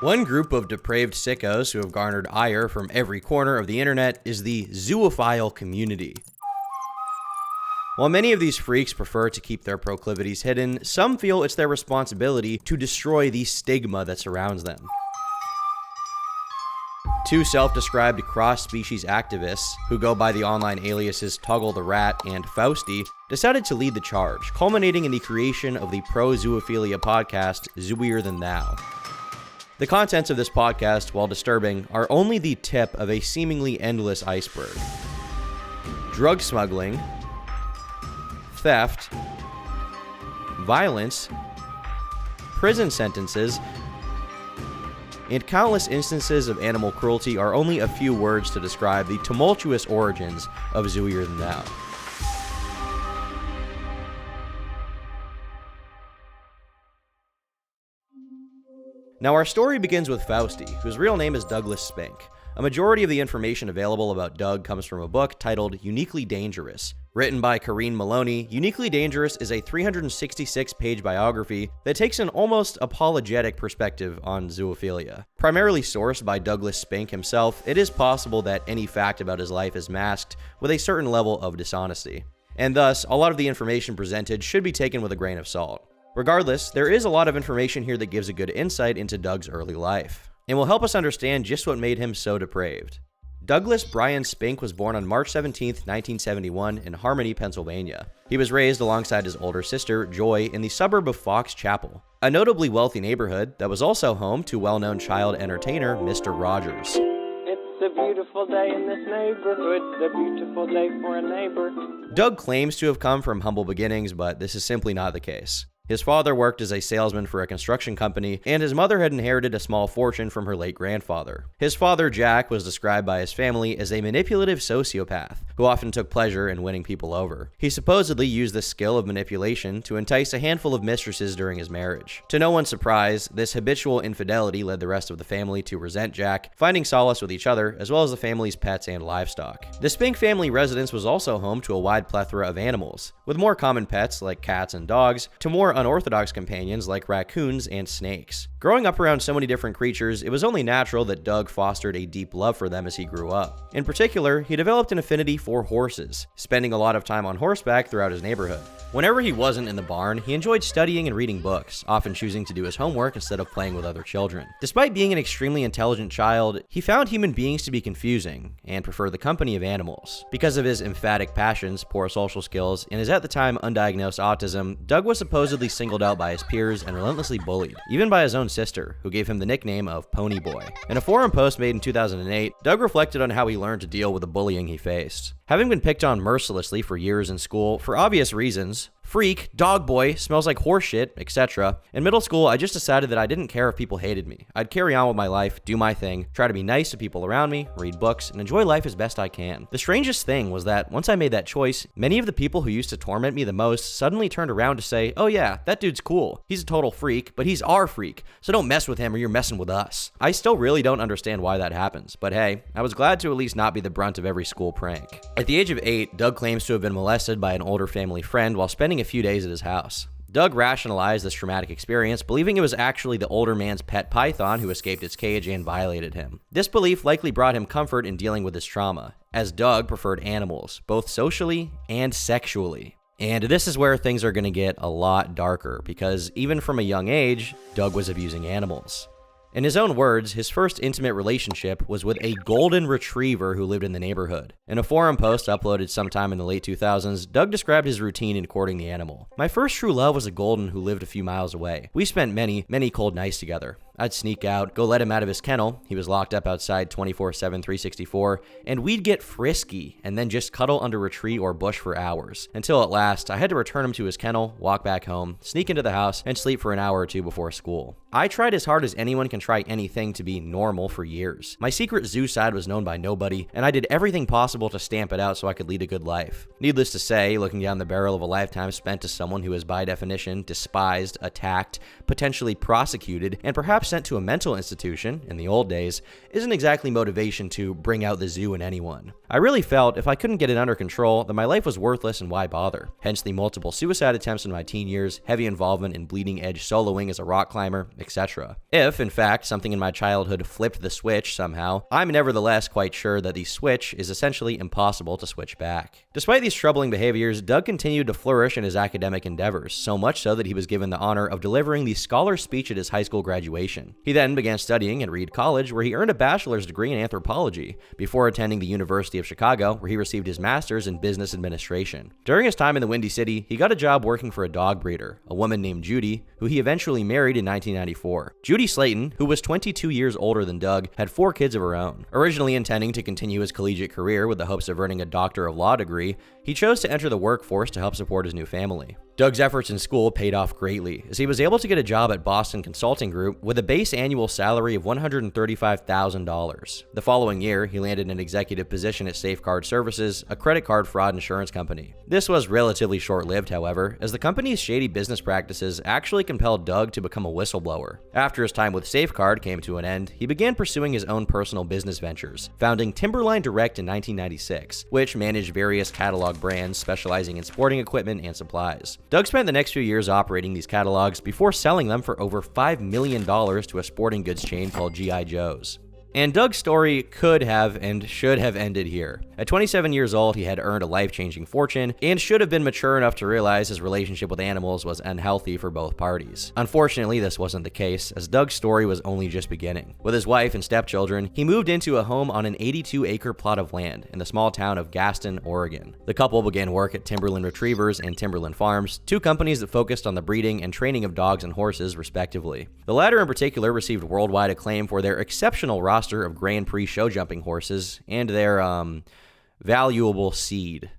One group of depraved sickos who have garnered ire from every corner of the internet is the Zoophile community. While many of these freaks prefer to keep their proclivities hidden, some feel it's their responsibility to destroy the stigma that surrounds them. Two self-described cross-species activists, who go by the online aliases Toggle the Rat and Fausty, decided to lead the charge, culminating in the creation of the pro-zoophilia podcast, Zooier Than Thou. The contents of this podcast, while disturbing, are only the tip of a seemingly endless iceberg. Drug smuggling, theft, violence, prison sentences, and countless instances of animal cruelty are only a few words to describe the tumultuous origins of Zooier Than Thou. Now, our story begins with Fausty, whose real name is Douglas Spink. A majority of the information available about Doug comes from a book titled Uniquely Dangerous. Written by Corrine Maloney, Uniquely Dangerous is a 366-page biography that takes an almost apologetic perspective on zoophilia. Primarily sourced by Douglas Spink himself, it is possible that any fact about his life is masked with a certain level of dishonesty. And thus, a lot of the information presented should be taken with a grain of salt. Regardless, there is a lot of information here that gives a good insight into Doug's early life, and will help us understand just what made him so depraved. Douglas Brian Spink was born on March 17, 1971 in Harmony, Pennsylvania. He was raised alongside his older sister, Joy, in the suburb of Fox Chapel, a notably wealthy neighborhood that was also home to well-known child entertainer Mr. Rogers. It's a beautiful day in this neighborhood, a beautiful day for a neighbor. Doug claims to have come from humble beginnings, but this is simply not the case. His father worked as a salesman for a construction company, and his mother had inherited a small fortune from her late grandfather. His father, Jack, was described by his family as a manipulative sociopath who often took pleasure in winning people over. He supposedly used this skill of manipulation to entice a handful of mistresses during his marriage. To no one's surprise, this habitual infidelity led the rest of the family to resent Jack, finding solace with each other, as well as the family's pets and livestock. The Spink family residence was also home to a wide plethora of animals, with more common pets like cats and dogs, to more unorthodox companions like raccoons and snakes. Growing up around so many different creatures, it was only natural that Doug fostered a deep love for them as he grew up. In particular, he developed an affinity for horses, spending a lot of time on horseback throughout his neighborhood. Whenever he wasn't in the barn, he enjoyed studying and reading books, often choosing to do his homework instead of playing with other children. Despite being an extremely intelligent child, he found human beings to be confusing and preferred the company of animals. Because of his emphatic passions, poor social skills, and his at the time undiagnosed autism, Doug was supposedly singled out by his peers and relentlessly bullied, even by his own sister, who gave him the nickname of Pony Boy. In a forum post made in 2008, Doug reflected on how he learned to deal with the bullying he faced. Having been picked on mercilessly for years in school, for obvious reasons, freak, dog boy, smells like horse shit, etc. In middle school, I just decided that I didn't care if people hated me. I'd carry on with my life, do my thing, try to be nice to people around me, read books, and enjoy life as best I can. The strangest thing was that once I made that choice, many of the people who used to torment me the most suddenly turned around to say, "Oh yeah, that dude's cool. He's a total freak, but he's our freak, so don't mess with him or you're messing with us." I still really don't understand why that happens, but hey, I was glad to at least not be the brunt of every school prank. At the age of 8, Doug claims to have been molested by an older family friend while spending a few days at his house. Doug rationalized this traumatic experience, believing it was actually the older man's pet python who escaped its cage and violated him. This belief likely brought him comfort in dealing with his trauma, as Doug preferred animals, both socially and sexually. And this is where things are going to get a lot darker, because even from a young age, Doug was abusing animals. In his own words, his first intimate relationship was with a golden retriever who lived in the neighborhood. In a forum post uploaded sometime in the late 2000s, Doug described his routine in courting the animal. "My first true love was a golden who lived a few miles away. We spent many cold nights together. I'd sneak out, go let him out of his kennel. He was locked up outside 24/7, 364, and we'd get frisky and then just cuddle under a tree or bush for hours. Until at last, I had to return him to his kennel, walk back home, sneak into the house, and sleep for an hour or two before school. I tried as hard as anyone can try anything to be normal for years. My secret zoo side was known by nobody, and I did everything possible to stamp it out so I could lead a good life. Needless to say, looking down the barrel of a lifetime spent to someone who is by definition despised, attacked, potentially prosecuted, and perhaps perhaps sent to a mental institution in the old days isn't exactly motivation to bring out the zoo in anyone. I really felt if I couldn't get it under control, then my life was worthless and why bother. Hence the multiple suicide attempts in my teen years, heavy involvement in bleeding edge soloing as a rock climber, etc. If, in fact, something in my childhood flipped the switch somehow, I'm nevertheless quite sure that the switch is essentially impossible to switch back. Despite these troubling behaviors, Doug continued to flourish in his academic endeavors, so much so that he was given the honor of delivering the scholar's speech at his high school graduation. He then began studying at Reed College, where he earned a bachelor's degree in anthropology, before attending the University of Chicago, where he received his master's in business administration. During his time in the Windy City, he got a job working for a dog breeder, a woman named Judy, who he eventually married in 1994. Judy Slayton, who was 22 years older than Doug, had 4 kids of her own. Originally intending to continue his collegiate career with the hopes of earning a Doctor of Law degree, he chose to enter the workforce to help support his new family. Doug's efforts in school paid off greatly, as he was able to get a job at Boston Consulting Group with a base annual salary of $135,000. The following year, he landed an executive position at Safeguard Services, a credit card fraud insurance company. This was relatively short-lived, however, as the company's shady business practices actually compelled Doug to become a whistleblower. After his time with Safeguard came to an end, he began pursuing his own personal business ventures, founding Timberline Direct in 1996, which managed various catalog brands specializing in sporting equipment and supplies. Doug spent the next few years operating these catalogs before selling them for over $5 million to a sporting goods chain called G.I. Joe's. And Doug's story could have and should have ended here. At 27 years old, he had earned a life-changing fortune and should have been mature enough to realize his relationship with animals was unhealthy for both parties. Unfortunately, this wasn't the case, as Doug's story was only just beginning. With his wife and stepchildren, he moved into a home on an 82-acre plot of land in the small town of Gaston, Oregon. The couple began work at Timberland Retrievers and Timberland Farms, 2 companies that focused on the breeding and training of dogs and horses, respectively. The latter in particular received worldwide acclaim for their exceptional roster of Grand Prix show jumping horses and their valuable seed.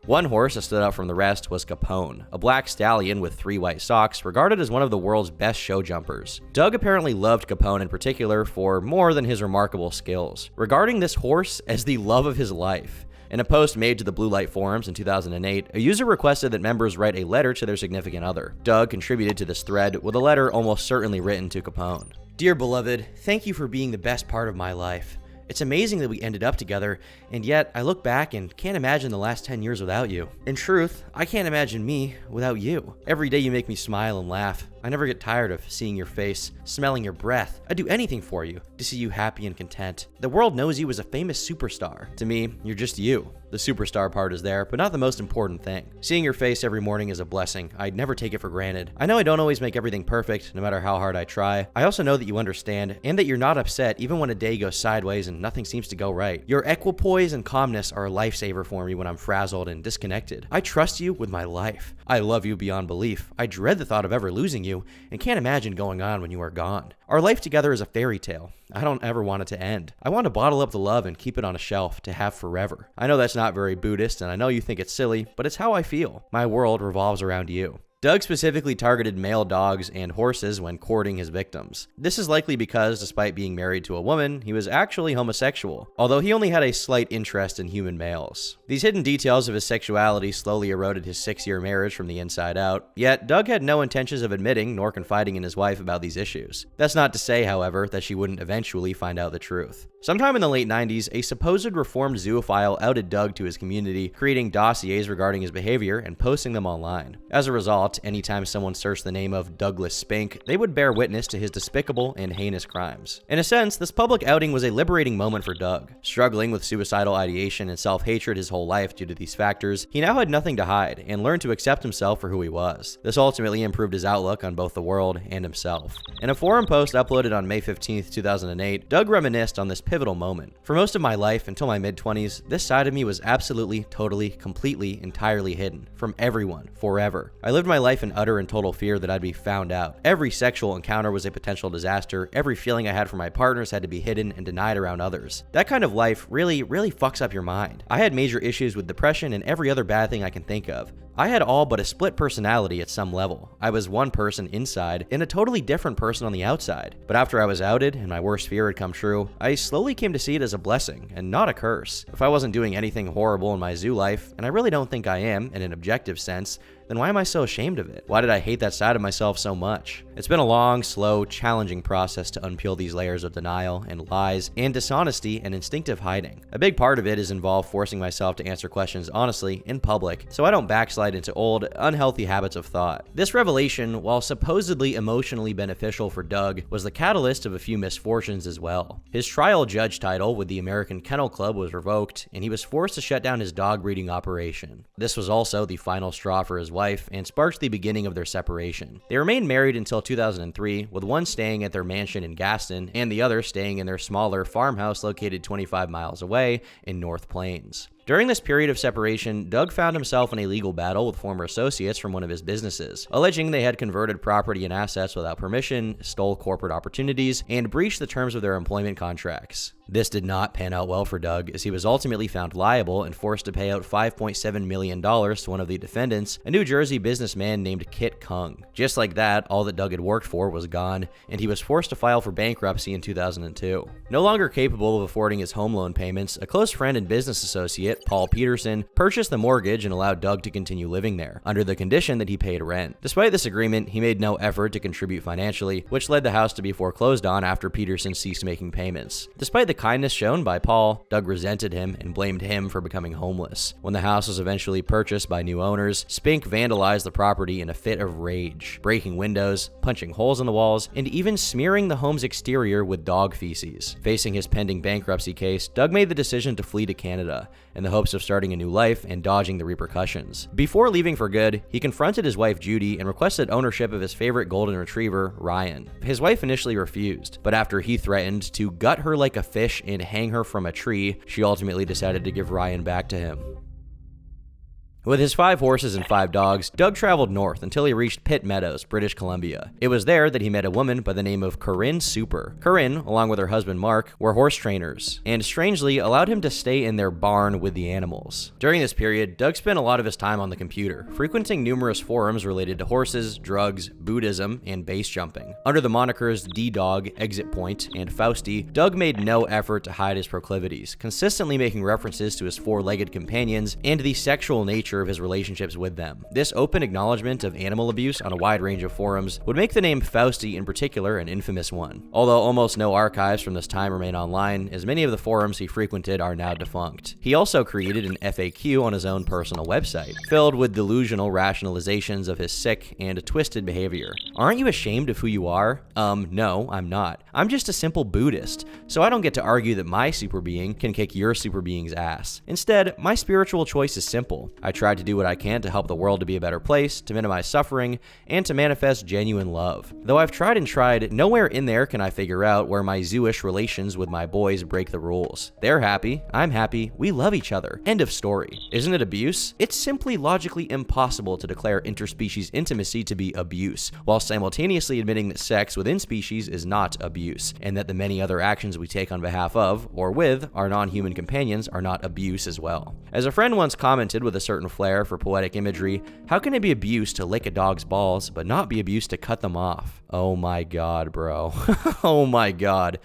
One horse that stood out from the rest was Capone, a black stallion with 3 white socks, regarded as one of the world's best show jumpers. Doug apparently loved Capone in particular for more than his remarkable skills, regarding this horse as the love of his life. In a post made to the Blue Light forums in 2008, a user requested that members write a letter to their significant other. Doug contributed to this thread with a letter almost certainly written to Capone. Dear beloved, thank you for being the best part of my life. It's amazing that we ended up together, and yet I look back and can't imagine the last 10 years without you. In truth, I can't imagine me without you. Every day you make me smile and laugh. I never get tired of seeing your face, smelling your breath. I'd do anything for you, to see you happy and content. The world knows you as a famous superstar. To me, you're just you. The superstar part is there, but not the most important thing. Seeing your face every morning is a blessing. I'd never take it for granted. I know I don't always make everything perfect, no matter how hard I try. I also know that you understand, and that you're not upset even when a day goes sideways and nothing seems to go right. Your equipoise and calmness are a lifesaver for me when I'm frazzled and disconnected. I trust you with my life. I love you beyond belief. I dread the thought of ever losing you, and can't imagine going on when you are gone. Our life together is a fairy tale. I don't ever want it to end. I want to bottle up the love and keep it on a shelf to have forever. I know that's not very Buddhist, and I know you think it's silly, but it's how I feel. My world revolves around you. Doug specifically targeted male dogs and horses when courting his victims. This is likely because, despite being married to a woman, he was actually homosexual, although he only had a slight interest in human males. These hidden details of his sexuality slowly eroded his 6-year marriage from the inside out, yet Doug had no intentions of admitting nor confiding in his wife about these issues. That's not to say, however, that she wouldn't eventually find out the truth. Sometime in the late 90s, a supposed reformed zoophile outed Doug to his community, creating dossiers regarding his behavior and posting them online. As a result, anytime someone searched the name of Douglas Spink, they would bear witness to his despicable and heinous crimes. In a sense, this public outing was a liberating moment for Doug. Struggling with suicidal ideation and self-hatred his whole life due to these factors, he now had nothing to hide and learned to accept himself for who he was. This ultimately improved his outlook on both the world and himself. In a forum post uploaded on May 15, 2008, Doug reminisced on this pivotal moment. For most of my life, until my mid-20s, this side of me was absolutely, totally, completely, entirely hidden from everyone, forever. I lived my life in utter and total fear that I'd be found out. Every sexual encounter was a potential disaster. Every feeling I had for my partners had to be hidden and denied around others. That kind of life really fucks up your mind. I had major issues with depression and every other bad thing I can think of. I had all but a split personality at some level. I was one person inside and a totally different person on the outside. But after I was outed and my worst fear had come true, I slowly came to see it as a blessing and not a curse. If I wasn't doing anything horrible in my zoo life, and I really don't think I am in an objective sense, then why am I so ashamed of it? Why did I hate that side of myself so much? It's been a long, slow, challenging process to unpeel these layers of denial and lies and dishonesty and instinctive hiding. A big part of it is involved forcing myself to answer questions honestly in public so I don't backslide into old, unhealthy habits of thought. This revelation, while supposedly emotionally beneficial for Doug, was the catalyst of a few misfortunes as well. His trial judge title with the American Kennel Club was revoked, and he was forced to shut down his dog breeding operation. This was also the final straw for his wife and sparked the beginning of their separation. They remained married until 2003, with one staying at their mansion in Gaston and the other staying in their smaller farmhouse located 25 miles away in North Plains. During this period of separation, Doug found himself in a legal battle with former associates from one of his businesses, alleging they had converted property and assets without permission, stole corporate opportunities, and breached the terms of their employment contracts. This did not pan out well for Doug, as he was ultimately found liable and forced to pay out $5.7 million to one of the defendants, a New Jersey businessman named Kit Kung. Just like that, all that Doug had worked for was gone, and he was forced to file for bankruptcy in 2002. No longer capable of affording his home loan payments, a close friend and business associate, Paul Peterson, purchased the mortgage and allowed Doug to continue living there, under the condition that he paid rent. Despite this agreement, he made no effort to contribute financially, which led the house to be foreclosed on after Peterson ceased making payments. Despite the kindness shown by Paul, Doug resented him and blamed him for becoming homeless. When the house was eventually purchased by new owners, Spink vandalized the property in a fit of rage, breaking windows, punching holes in the walls, and even smearing the home's exterior with dog feces. Facing his pending bankruptcy case, Doug made the decision to flee to Canada, in the hopes of starting a new life and dodging the repercussions. Before leaving for good, he confronted his wife Judy and requested ownership of his favorite golden retriever, Ryan. His wife initially refused, but after he threatened to gut her like a fish and hang her from a tree, she ultimately decided to give Ryan back to him. With his 5 horses and 5 dogs, Doug traveled north until he reached Pitt Meadows, British Columbia. It was there that he met a woman by the name of Corinne Super. Corinne, along with her husband Mark, were horse trainers, and strangely allowed him to stay in their barn with the animals. During this period, Doug spent a lot of his time on the computer, frequenting numerous forums related to horses, drugs, Buddhism, and base jumping. Under the monikers D-Dog, Exit Point, and Fausti, Doug made no effort to hide his proclivities, consistently making references to his 4-legged companions and the sexual nature of his relationships with them. This open acknowledgement of animal abuse on a wide range of forums would make the name Fausti in particular an infamous one. Although almost no archives from this time remain online, as many of the forums he frequented are now defunct. He also created an FAQ on his own personal website, filled with delusional rationalizations of his sick and twisted behavior. Aren't you ashamed of who you are? No, I'm not. I'm just a simple Buddhist, so I don't get to argue that my super being can kick your super being's ass. Instead, my spiritual choice is simple. I tried to do what I can to help the world to be a better place, to minimize suffering, and to manifest genuine love. Though I've tried and tried, nowhere in there can I figure out where my zoo-ish relations with my boys break the rules. They're happy, I'm happy, we love each other. End of story. Isn't it abuse? It's simply logically impossible to declare interspecies intimacy to be abuse, while simultaneously admitting that sex within species is not abuse, and that the many other actions we take on behalf of, or with, our non-human companions are not abuse as well. As a friend once commented with a certain flair for poetic imagery, how can it be abuse to lick a dog's balls, but not be abuse to cut them off? Oh my god, bro. Oh my god.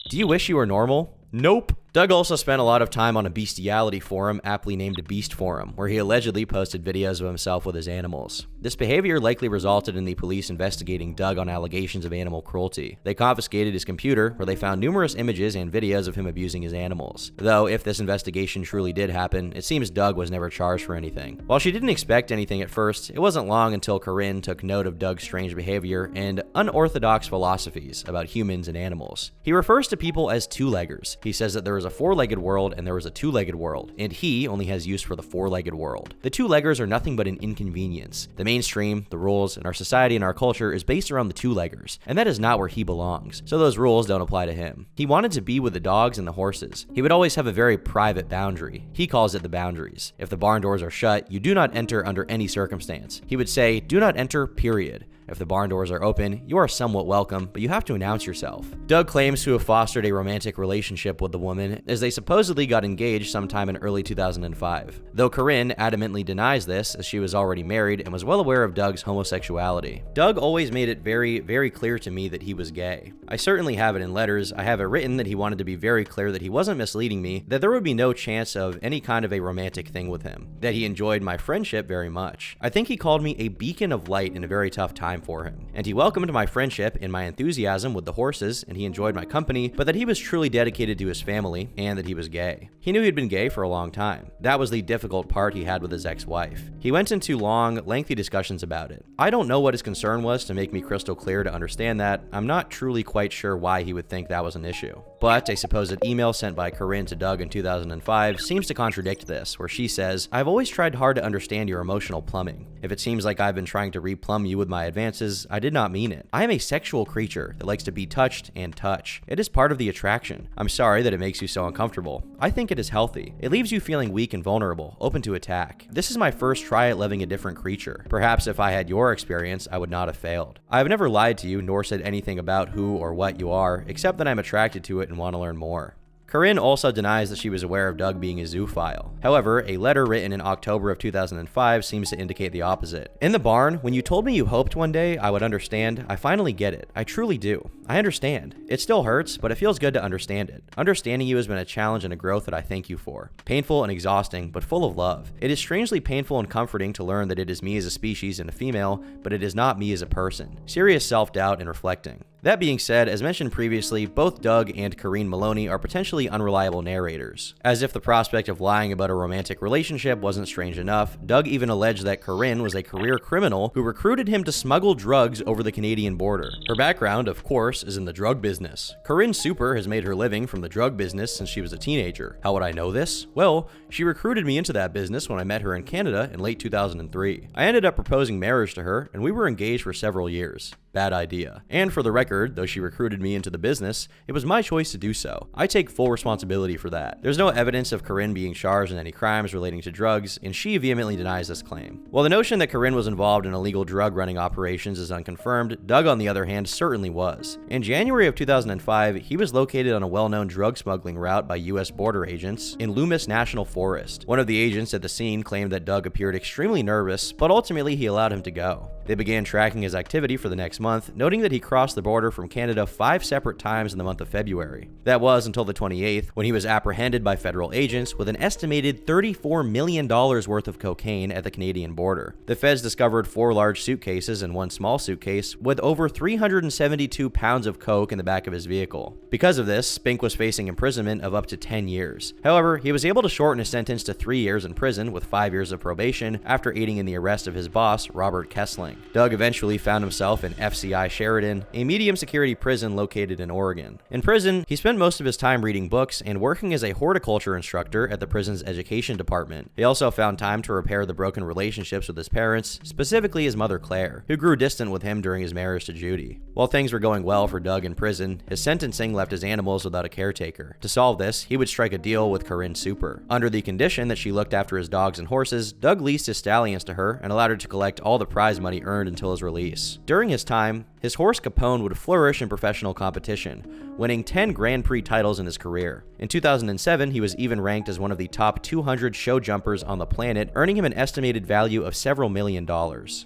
Do you wish you were normal? Nope. Doug also spent a lot of time on a bestiality forum aptly named Beast Forum, where he allegedly posted videos of himself with his animals. This behavior likely resulted in the police investigating Doug on allegations of animal cruelty. They confiscated his computer, where they found numerous images and videos of him abusing his animals. Though, if this investigation truly did happen, it seems Doug was never charged for anything. While she didn't expect anything at first, it wasn't long until Corinne took note of Doug's strange behavior and unorthodox philosophies about humans and animals. He refers to people as two-leggers. He says that there is a 4-legged world and there is a 2-legged world, and he only has use for the 4-legged world. The 2-leggers are nothing but an inconvenience. The mainstream, the rules, and our society and our culture is based around the 2-leggers, and that is not where he belongs, so those rules don't apply to him. He wanted to be with the dogs and the horses. He would always have a very private boundary. He calls it the boundaries. If the barn doors are shut, you do not enter under any circumstance. He would say, do not enter, period. If the barn doors are open, you are somewhat welcome, but you have to announce yourself. Doug claims to have fostered a romantic relationship with the woman, as they supposedly got engaged sometime in early 2005. Though Corinne adamantly denies this, as she was already married and was well aware of Doug's homosexuality. Doug always made it very, very clear to me that he was gay. I certainly have it in letters. I have it written that he wanted to be very clear that he wasn't misleading me, that there would be no chance of any kind of a romantic thing with him, that he enjoyed my friendship very much. I think he called me a beacon of light in a very tough time for him, and he welcomed my friendship and my enthusiasm with the horses, and he enjoyed my company, but that he was truly dedicated to his family, and that he was gay. He knew he'd been gay for a long time. That was the difficult part he had with his ex-wife. He went into long, lengthy discussions about it. I don't know what his concern was to make me crystal clear to understand that. I'm not truly quite sure why he would think that was an issue. But a supposed email sent by Corinne to Doug in 2005 seems to contradict this, where she says, "I've always tried hard to understand your emotional plumbing. If it seems like I've been trying to replumb you with my advances, I did not mean it. I am a sexual creature that likes to be touched and touch. It is part of the attraction. I'm sorry that it makes you so uncomfortable. I think it is healthy. It leaves you feeling weak and vulnerable, open to attack. This is my first try at loving a different creature. Perhaps if I had your experience, I would not have failed. I have never lied to you nor said anything about who or what you are, except that I'm attracted to it and want to learn more." Corinne also denies that she was aware of Doug being a zoophile. However, a letter written in October of 2005 seems to indicate the opposite. "In the barn, when you told me you hoped one day I would understand, I finally get it. I truly do. I understand. It still hurts, but it feels good to understand it. Understanding you has been a challenge and a growth that I thank you for. Painful and exhausting, but full of love. It is strangely painful and comforting to learn that it is me as a species and a female, but it is not me as a person. Serious self-doubt and reflecting." That being said, as mentioned previously, both Doug and Corinne Maloney are potentially unreliable narrators. As if the prospect of lying about a romantic relationship wasn't strange enough, Doug even alleged that Corinne was a career criminal who recruited him to smuggle drugs over the Canadian border. Her background, of course, is in the drug business. Corinne Super has made her living from the drug business since she was a teenager. How would I know this? Well, she recruited me into that business when I met her in Canada in late 2003. I ended up proposing marriage to her, and we were engaged for several years. Bad idea. And for the record, though she recruited me into the business, it was my choice to do so. I take full responsibility for that. There's no evidence of Corinne being charged in any crimes relating to drugs, and she vehemently denies this claim. While the notion that Corinne was involved in illegal drug running operations is unconfirmed, Doug, on the other hand, certainly was. In January of 2005, he was located on a well-known drug smuggling route by U.S. border agents in Loomis National Forest. One of the agents at the scene claimed that Doug appeared extremely nervous, but ultimately he allowed him to go. They began tracking his activity for the next month, noting that he crossed the border from Canada 5 separate times in the month of February. That was until the 28th, when he was apprehended by federal agents with an estimated $34 million worth of cocaine at the Canadian border. The feds discovered 4 large suitcases and 1 small suitcase with over 372 pounds of coke in the back of his vehicle. Because of this, Spink was facing imprisonment of up to 10 years. However, he was able to shorten his sentence to 3 years in prison with 5 years of probation after aiding in the arrest of his boss, Robert Kessling. Doug eventually found himself in FCI Sheridan, a medium-security prison located in Oregon. In prison, he spent most of his time reading books and working as a horticulture instructor at the prison's education department. He also found time to repair the broken relationships with his parents, specifically his mother Claire, who grew distant with him during his marriage to Judy. While things were going well for Doug in prison, his sentencing left his animals without a caretaker. To solve this, he would strike a deal with Corinne Super. Under the condition that she looked after his dogs and horses, Doug leased his stallions to her and allowed her to collect all the prize money earned until his release. During his time, his horse Capone would flourish in professional competition, winning 10 Grand Prix titles in his career. In 2007, he was even ranked as one of the top 200 show jumpers on the planet, earning him an estimated value of several $1 million.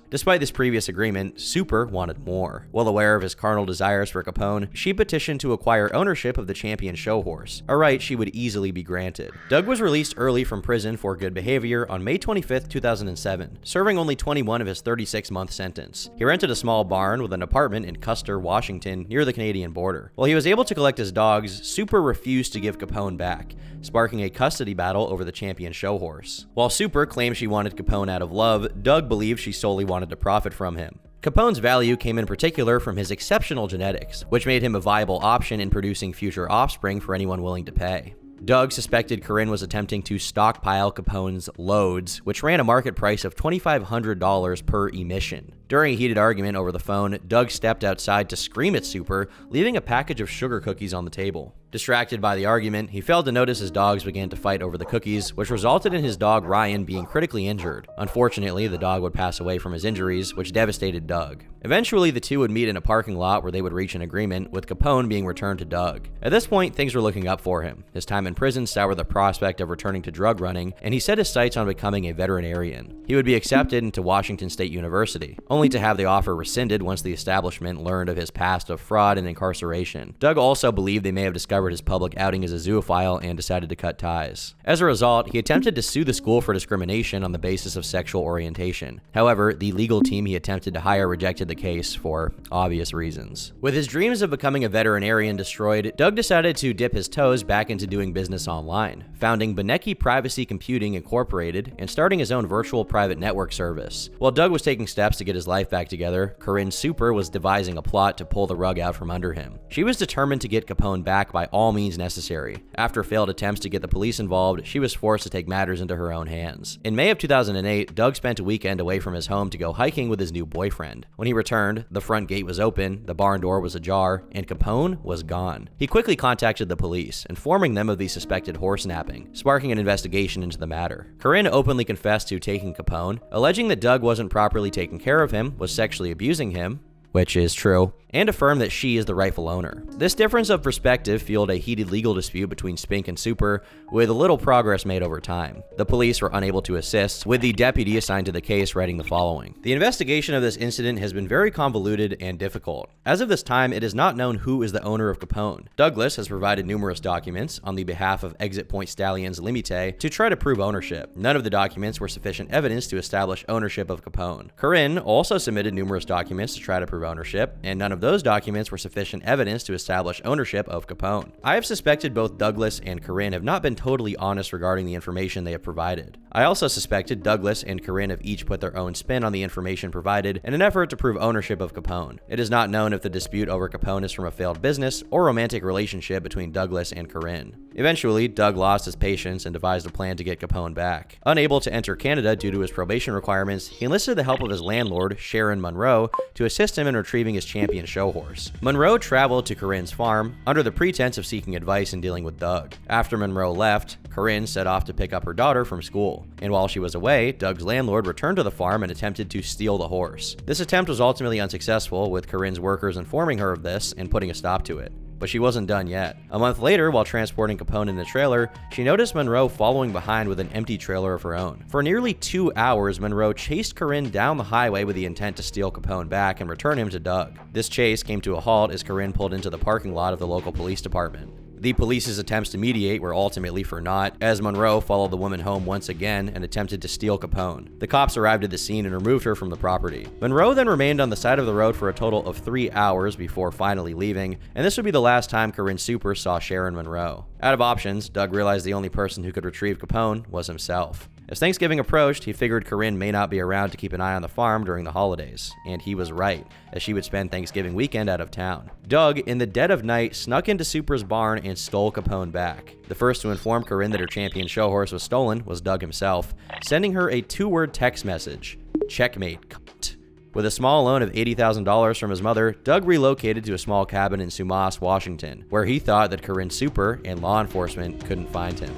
Despite this previous agreement, Super wanted more. Well aware of his carnal desires for Capone, she petitioned to acquire ownership of the champion show horse, a right she would easily be granted. Doug was released early from prison for good behavior on May 25, 2007, serving only 21 of his 36-month sentence. He rented a small barn with an apartment in Custer, Washington, near the Canadian border. While he was able to collect his dogs, Super refused to give Capone back, sparking a custody battle over the champion show horse. While Super claimed she wanted Capone out of love, Doug believed she solely wanted to profit from him. Capone's value came in particular from his exceptional genetics, which made him a viable option in producing future offspring for anyone willing to pay. Doug suspected Corinne was attempting to stockpile Capone's loads, which ran a market price of $2,500 per emission. During a heated argument over the phone, Doug stepped outside to scream at Super, leaving a package of sugar cookies on the table. Distracted by the argument, he failed to notice his dogs began to fight over the cookies, which resulted in his dog Ryan being critically injured. Unfortunately, the dog would pass away from his injuries, which devastated Doug. Eventually, the two would meet in a parking lot where they would reach an agreement, with Capone being returned to Doug. At this point, things were looking up for him. His time in prison soured the prospect of returning to drug running, and he set his sights on becoming a veterinarian. He would be accepted into Washington State University, only to have the offer rescinded once the establishment learned of his past of fraud and incarceration. Doug also believed they may have discovered his public outing as a zoophile and decided to cut ties. As a result, he attempted to sue the school for discrimination on the basis of sexual orientation. However, the legal team he attempted to hire rejected the case for obvious reasons. With his dreams of becoming a veterinarian destroyed, Doug decided to dip his toes back into doing business online, founding Benecki Privacy Computing Incorporated and starting his own virtual private network service. While Doug was taking steps to get his life back together, Corinne Super was devising a plot to pull the rug out from under him. She was determined to get Capone back by all means necessary. After failed attempts to get the police involved, she was forced to take matters into her own hands. In May of 2008, Doug spent a weekend away from his home to go hiking with his new boyfriend. When he returned, the front gate was open, the barn door was ajar, and Capone was gone. He quickly contacted the police, informing them of the suspected horse napping, sparking an investigation into the matter. Corinne openly confessed to taking Capone, alleging that Doug wasn't properly taking care of him, was sexually abusing him, which is true, and affirmed that she is the rightful owner. This difference of perspective fueled a heated legal dispute between Spink and Super, with little progress made over time. The police were unable to assist, with the deputy assigned to the case writing the following. The investigation of this incident has been very convoluted and difficult. As of this time, it is not known who is the owner of Capone. Douglas has provided numerous documents on the behalf of Exit Point Stallions Limite to try to prove ownership. None of the documents were sufficient evidence to establish ownership of Capone. Corinne also submitted numerous documents to try to prove ownership, and none of those documents were sufficient evidence to establish ownership of Capone. I have suspected both Douglas and Corinne have not been totally honest regarding the information they have provided. I also suspected Douglas and Corinne have each put their own spin on the information provided in an effort to prove ownership of Capone. It is not known if the dispute over Capone is from a failed business or romantic relationship between Douglas and Corinne. Eventually, Doug lost his patience and devised a plan to get Capone back. Unable to enter Canada due to his probation requirements, he enlisted the help of his landlord, Sharon Monroe, to assist him in retrieving his champion show horse. Monroe traveled to Corinne's farm under the pretense of seeking advice in dealing with Doug. After Monroe left, Corinne set off to pick up her daughter from school, and while she was away, Doug's landlord returned to the farm and attempted to steal the horse. This attempt was ultimately unsuccessful, with Corinne's workers informing her of this and putting a stop to it. But she wasn't done yet. A month later, while transporting Capone in a trailer, she noticed Monroe following behind with an empty trailer of her own. For nearly 2 hours, Monroe chased Corinne down the highway with the intent to steal Capone back and return him to Doug. This chase came to a halt as Corinne pulled into the parking lot of the local police department. The police's attempts to mediate were ultimately for naught, as Monroe followed the woman home once again and attempted to steal Capone. The cops arrived at the scene and removed her from the property. Monroe then remained on the side of the road for a total of 3 hours before finally leaving, and this would be the last time Corinne Super saw Sharon Monroe. Out of options, Doug realized the only person who could retrieve Capone was himself. As Thanksgiving approached, he figured Corinne may not be around to keep an eye on the farm during the holidays, and he was right, as she would spend Thanksgiving weekend out of town. Doug, in the dead of night, snuck into Super's barn and stole Capone back. The first to inform Corinne that her champion show horse was stolen was Doug himself, sending her a 2-word text message: "Checkmate, cunt." With a small loan of $80,000 from his mother, Doug relocated to a small cabin in Sumas, Washington, where he thought that Corinne Super and law enforcement couldn't find him.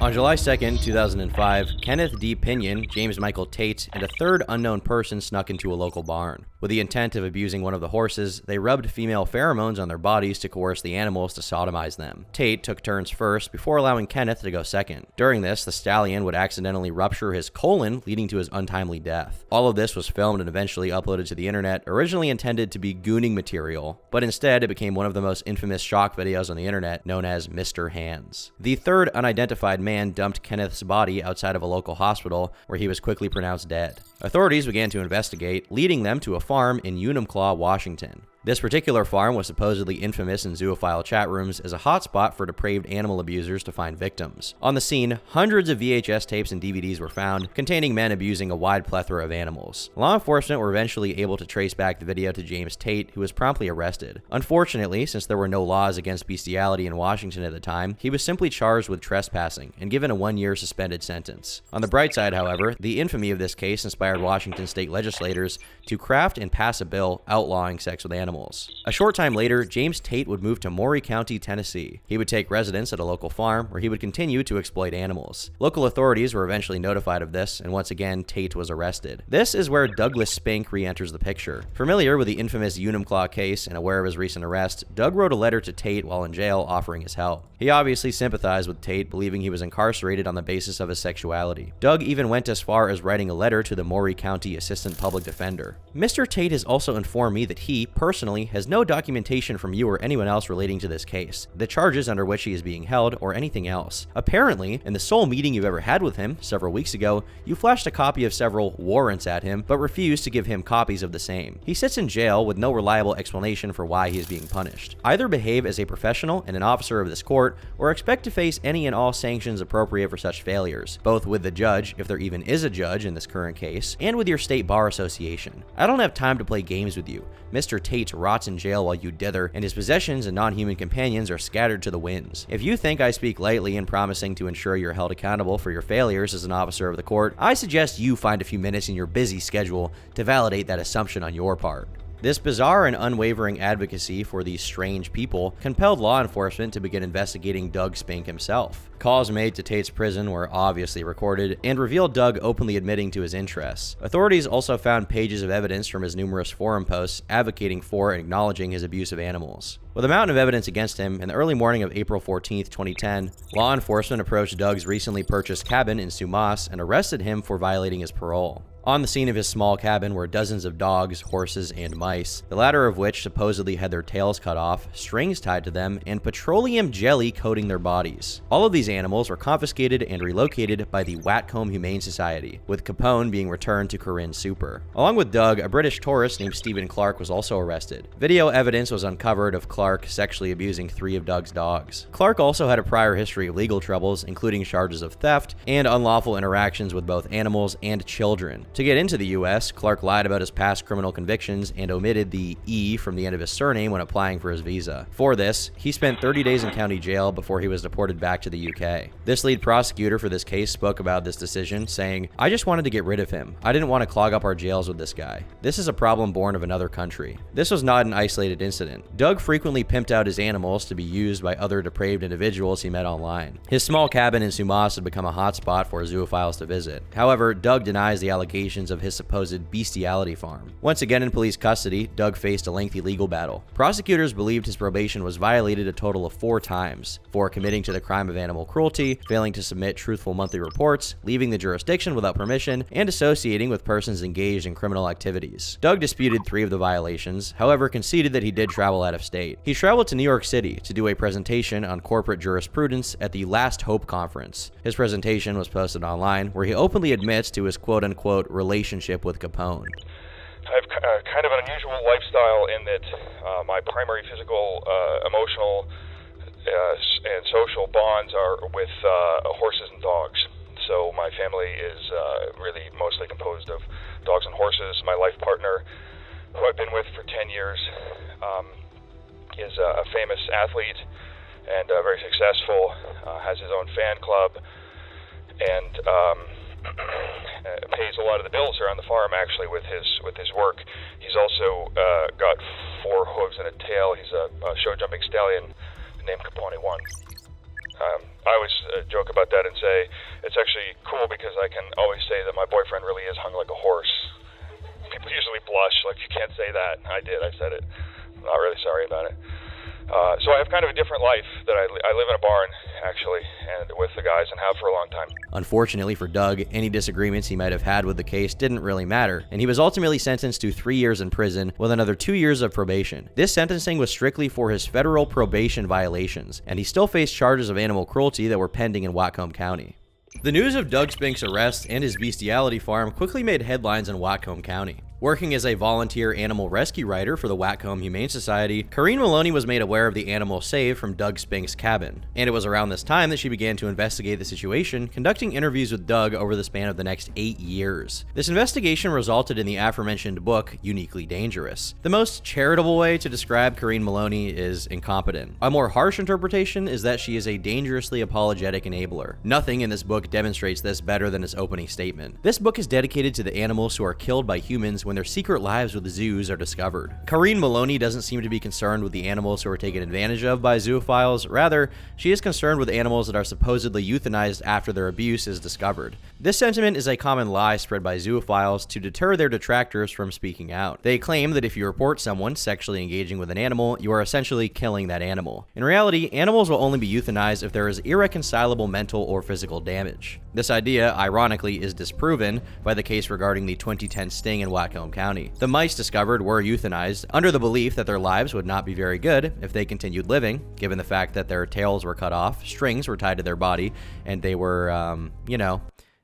On July 2nd, 2005, Kenneth D. Pinion, James Michael Tate, and a third unknown person snuck into a local barn. With the intent of abusing one of the horses, they rubbed female pheromones on their bodies to coerce the animals to sodomize them. Tate took turns first before allowing Kenneth to go second. During this, the stallion would accidentally rupture his colon, leading to his untimely death. All of this was filmed and eventually uploaded to the internet, originally intended to be gooning material, but instead it became one of the most infamous shock videos on the internet, known as Mr. Hands. The third unidentified man dumped Kenneth's body outside of a local hospital, where he was quickly pronounced dead. Authorities began to investigate, leading them to a farm in Enumclaw, Washington. This particular farm was supposedly infamous in zoophile chat rooms as a hotspot for depraved animal abusers to find victims. On the scene, hundreds of VHS tapes and DVDs were found, containing men abusing a wide plethora of animals. Law enforcement were eventually able to trace back the video to James Tate, who was promptly arrested. Unfortunately, since there were no laws against bestiality in Washington at the time, he was simply charged with trespassing and given a 1-year suspended sentence. On the bright side, however, the infamy of this case inspired Washington state legislators to craft and pass a bill outlawing sex with animals. A short time later, James Tate would move to Maury County, Tennessee. He would take residence at a local farm where he would continue to exploit animals. Local authorities were eventually notified of this, and once again, Tate was arrested. This is where Douglas Spink re-enters the picture. Familiar with the infamous Unimclaw case and aware of his recent arrest, Doug wrote a letter to Tate while in jail offering his help. He obviously sympathized with Tate, believing he was incarcerated on the basis of his sexuality. Doug even went as far as writing a letter to the Maury County Assistant Public Defender. Mr. Tate has also informed me that he, personally, has no documentation from you or anyone else relating to this case, the charges under which he is being held, or anything else. Apparently, in the sole meeting you've ever had with him, several weeks ago, you flashed a copy of several warrants at him, but refused to give him copies of the same. He sits in jail with no reliable explanation for why he is being punished. Either behave as a professional and an officer of this court, or expect to face any and all sanctions appropriate for such failures, both with the judge, if there even is a judge in this current case, and with your state bar association. I don't have time to play games with you. Mr. Tate rots in jail while you dither, and his possessions and non-human companions are scattered to the winds. If you think I speak lightly in promising to ensure you're held accountable for your failures as an officer of the court, I suggest you find a few minutes in your busy schedule to validate that assumption on your part. This bizarre and unwavering advocacy for these strange people compelled law enforcement to begin investigating Doug Spink himself. Calls made to Tate's prison were obviously recorded and revealed Doug openly admitting to his interests. Authorities also found pages of evidence from his numerous forum posts advocating for and acknowledging his abuse of animals. With a mountain of evidence against him, in the early morning of April 14, 2010, law enforcement approached Doug's recently purchased cabin in Sumas and arrested him for violating his parole. On the scene of his small cabin were dozens of dogs, horses, and mice, the latter of which supposedly had their tails cut off, strings tied to them, and petroleum jelly coating their bodies. All of these animals were confiscated and relocated by the Watcombe Humane Society, with Capone being returned to Corinne Super. Along with Doug, a British tourist named Stephen Clark was also arrested. Video evidence was uncovered of Clark sexually abusing 3 of Doug's dogs. Clark also had a prior history of legal troubles, including charges of theft and unlawful interactions with both animals and children. To get into the U.S., Clark lied about his past criminal convictions and omitted the E from the end of his surname when applying for his visa. For this, he spent 30 days in county jail before he was deported back to the UK. This lead prosecutor for this case spoke about this decision, saying, "I just wanted to get rid of him. I didn't want to clog up our jails with this guy. This is a problem born of another country." This was not an isolated incident. Doug frequently pimped out his animals to be used by other depraved individuals he met online. His small cabin in Sumas had become a hotspot for zoophiles to visit. However, Doug denies the allegations of his supposed bestiality farm. Once again in police custody, Doug faced a lengthy legal battle. Prosecutors believed his probation was violated a total of 4 times for committing to the crime of animal cruelty, failing to submit truthful monthly reports, leaving the jurisdiction without permission, and associating with persons engaged in criminal activities. Doug disputed 3 of the violations, however conceded that he did travel out of state. He traveled to New York City to do a presentation on corporate jurisprudence at the Last Hope conference. His presentation was posted online, where he openly admits to his quote-unquote relationship with Capone. I have kind of an unusual lifestyle in that my primary physical, emotional, and social bonds are with horses and dogs. So my family is really mostly composed of dogs and horses. My life partner, who I've been with for 10 years, is a famous athlete and very successful, has his own fan club, and pays a lot of the bills around the farm actually with his work. He's also got 4 hooves and a tail. He's a show jumping stallion named Capone 1. I always joke about that and say it's actually cool because I can always say that my boyfriend really is hung like a horse. People usually blush, like, you can't say that. I did, I said it. I'm not really sorry about it. So I have kind of a different life that I live in a barn, actually, and with the guys, and have for a long time. Unfortunately for Doug, any disagreements he might have had with the case didn't really matter, and he was ultimately sentenced to 3 years in prison with another 2 years of probation. This sentencing was strictly for his federal probation violations, and he still faced charges of animal cruelty that were pending in Watcombe County. The news of Doug Spink's arrest and his bestiality farm quickly made headlines in Watcombe County. Working as a volunteer animal rescue writer for the Whatcom Humane Society, Corinne Maloney was made aware of the animal saved from Doug Spink's cabin, and it was around this time that she began to investigate the situation, conducting interviews with Doug over the span of the next 8 years. This investigation resulted in the aforementioned book, Uniquely Dangerous. The most charitable way to describe Corinne Maloney is incompetent. A more harsh interpretation is that she is a dangerously apologetic enabler. Nothing in this book demonstrates this better than its opening statement. This book is dedicated to the animals who are killed by humans when their secret lives with zoos are discovered. Corinne Maloney doesn't seem to be concerned with the animals who are taken advantage of by zoophiles. Rather, she is concerned with animals that are supposedly euthanized after their abuse is discovered. This sentiment is a common lie spread by zoophiles to deter their detractors from speaking out. They claim that if you report someone sexually engaging with an animal, you are essentially killing that animal. In reality, animals will only be euthanized if there is irreconcilable mental or physical damage. This idea, ironically, is disproven by the case regarding the 2010 sting in Whatcom County. The mice discovered were euthanized under the belief that their lives would not be very good if they continued living, given the fact that their tails were cut off, strings were tied to their body, and they were,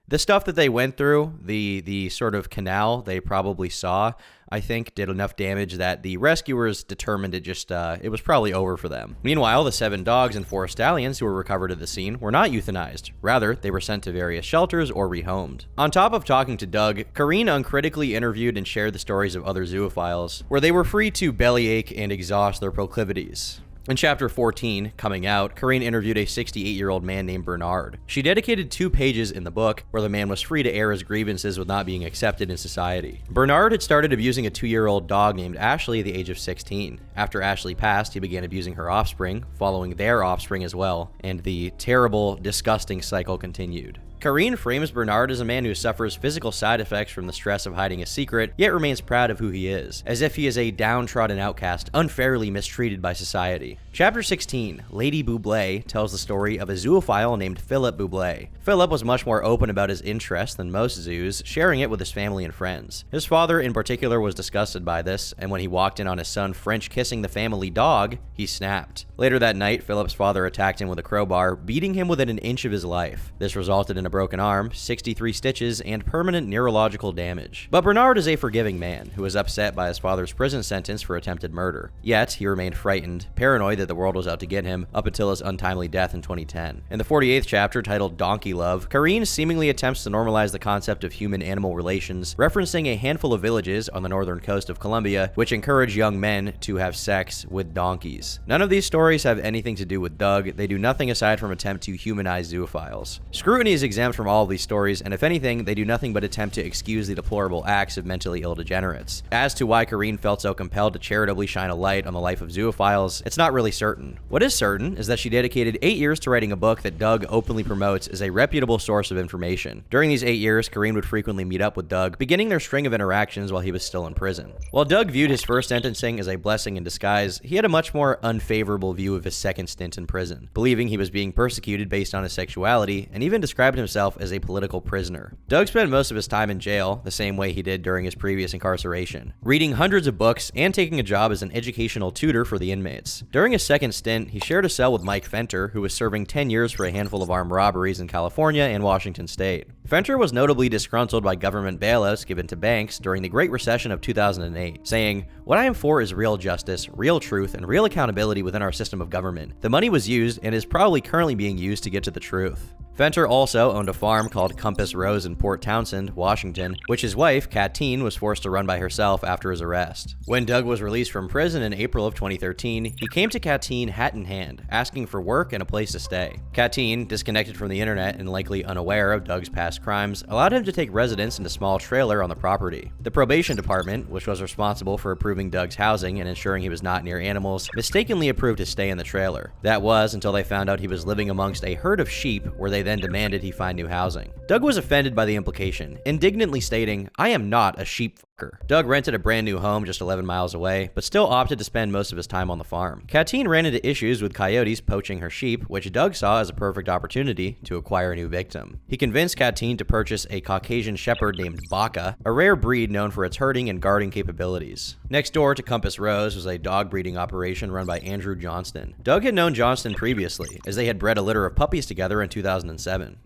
the stuff that they went through, the sort of canal they probably saw, I think did enough damage that the rescuers determined it was probably over for them. Meanwhile, the 7 dogs and 4 stallions who were recovered at the scene were not euthanized. Rather, they were sent to various shelters or rehomed. On top of talking to Doug, Corinne uncritically interviewed and shared the stories of other zoophiles, where they were free to bellyache and exhaust their proclivities. In Chapter 14, Coming Out, Corinne interviewed a 68-year-old man named Bernard. She dedicated 2 pages in the book where the man was free to air his grievances with not being accepted in society. Bernard had started abusing a 2-year-old dog named Ashley at the age of 16. After Ashley passed, he began abusing her offspring, following their offspring as well, and the terrible, disgusting cycle continued. Corinne frames Bernard as a man who suffers physical side effects from the stress of hiding a secret, yet remains proud of who he is, as if he is a downtrodden outcast, unfairly mistreated by society. Chapter 16, Lady Bublé, tells the story of a zoophile named Philip Bublé. Philip was much more open about his interests than most zoos, sharing it with his family and friends. His father in particular was disgusted by this, and when he walked in on his son French kissing the family dog, he snapped. Later that night, Philip's father attacked him with a crowbar, beating him within an inch of his life. This resulted in a broken arm, 63 stitches, and permanent neurological damage. But Bernard is a forgiving man who was upset by his father's prison sentence for attempted murder. Yet, he remained frightened, paranoid that the world was out to get him, up until his untimely death in 2010. In the 48th chapter, titled Donkey Love, Corinne seemingly attempts to normalize the concept of human-animal relations, referencing a handful of villages on the northern coast of Colombia which encourage young men to have sex with donkeys. None of these stories have anything to do with Doug. They do nothing aside from attempt to humanize zoophiles. Scrutiny is exempt from all of these stories, and if anything, they do nothing but attempt to excuse the deplorable acts of mentally ill degenerates. As to why Corinne felt so compelled to charitably shine a light on the life of zoophiles, it's not really certain. What is certain is that she dedicated 8 years to writing a book that Doug openly promotes as a reputable source of information. During these 8 years, Corinne would frequently meet up with Doug, beginning their string of interactions while he was still in prison. While Doug viewed his first sentencing as a blessing in disguise, he had a much more unfavorable view of his second stint in prison, believing he was being persecuted based on his sexuality, and even described himself as a political prisoner. Doug spent most of his time in jail, the same way he did during his previous incarceration, reading hundreds of books and taking a job as an educational tutor for the inmates. During his second stint, he shared a cell with Mike Fenter, who was serving 10 years for a handful of armed robberies in California and Washington State. Fenter was notably disgruntled by government bailouts given to banks during the Great Recession of 2008, saying, "What I am for is real justice, real truth, and real accountability within our system of government. The money was used and is probably currently being used to get to the truth." Fenter also owned a farm called Compass Rose in Port Townsend, Washington, which his wife, Katine, was forced to run by herself after his arrest. When Doug was released from prison in April of 2013, he came to Katine hat in hand, asking for work and a place to stay. Katine, disconnected from the internet and likely unaware of Doug's past crimes, allowed him to take residence in a small trailer on the property. The probation department, which was responsible for approving Doug's housing and ensuring he was not near animals, mistakenly approved his stay in the trailer. That was until they found out he was living amongst a herd of sheep, where they then demanded he find new housing. Doug was offended by the implication, indignantly stating, "I am not a sheep fucker." Doug rented a brand new home just 11 miles away, but still opted to spend most of his time on the farm. Katine ran into issues with coyotes poaching her sheep, which Doug saw as a perfect opportunity to acquire a new victim. He convinced Katine to purchase a Caucasian shepherd named Baka, a rare breed known for its herding and guarding capabilities. Next door to Compass Rose was a dog breeding operation run by Andrew Johnston. Doug had known Johnston previously, as they had bred a litter of puppies together in 2007.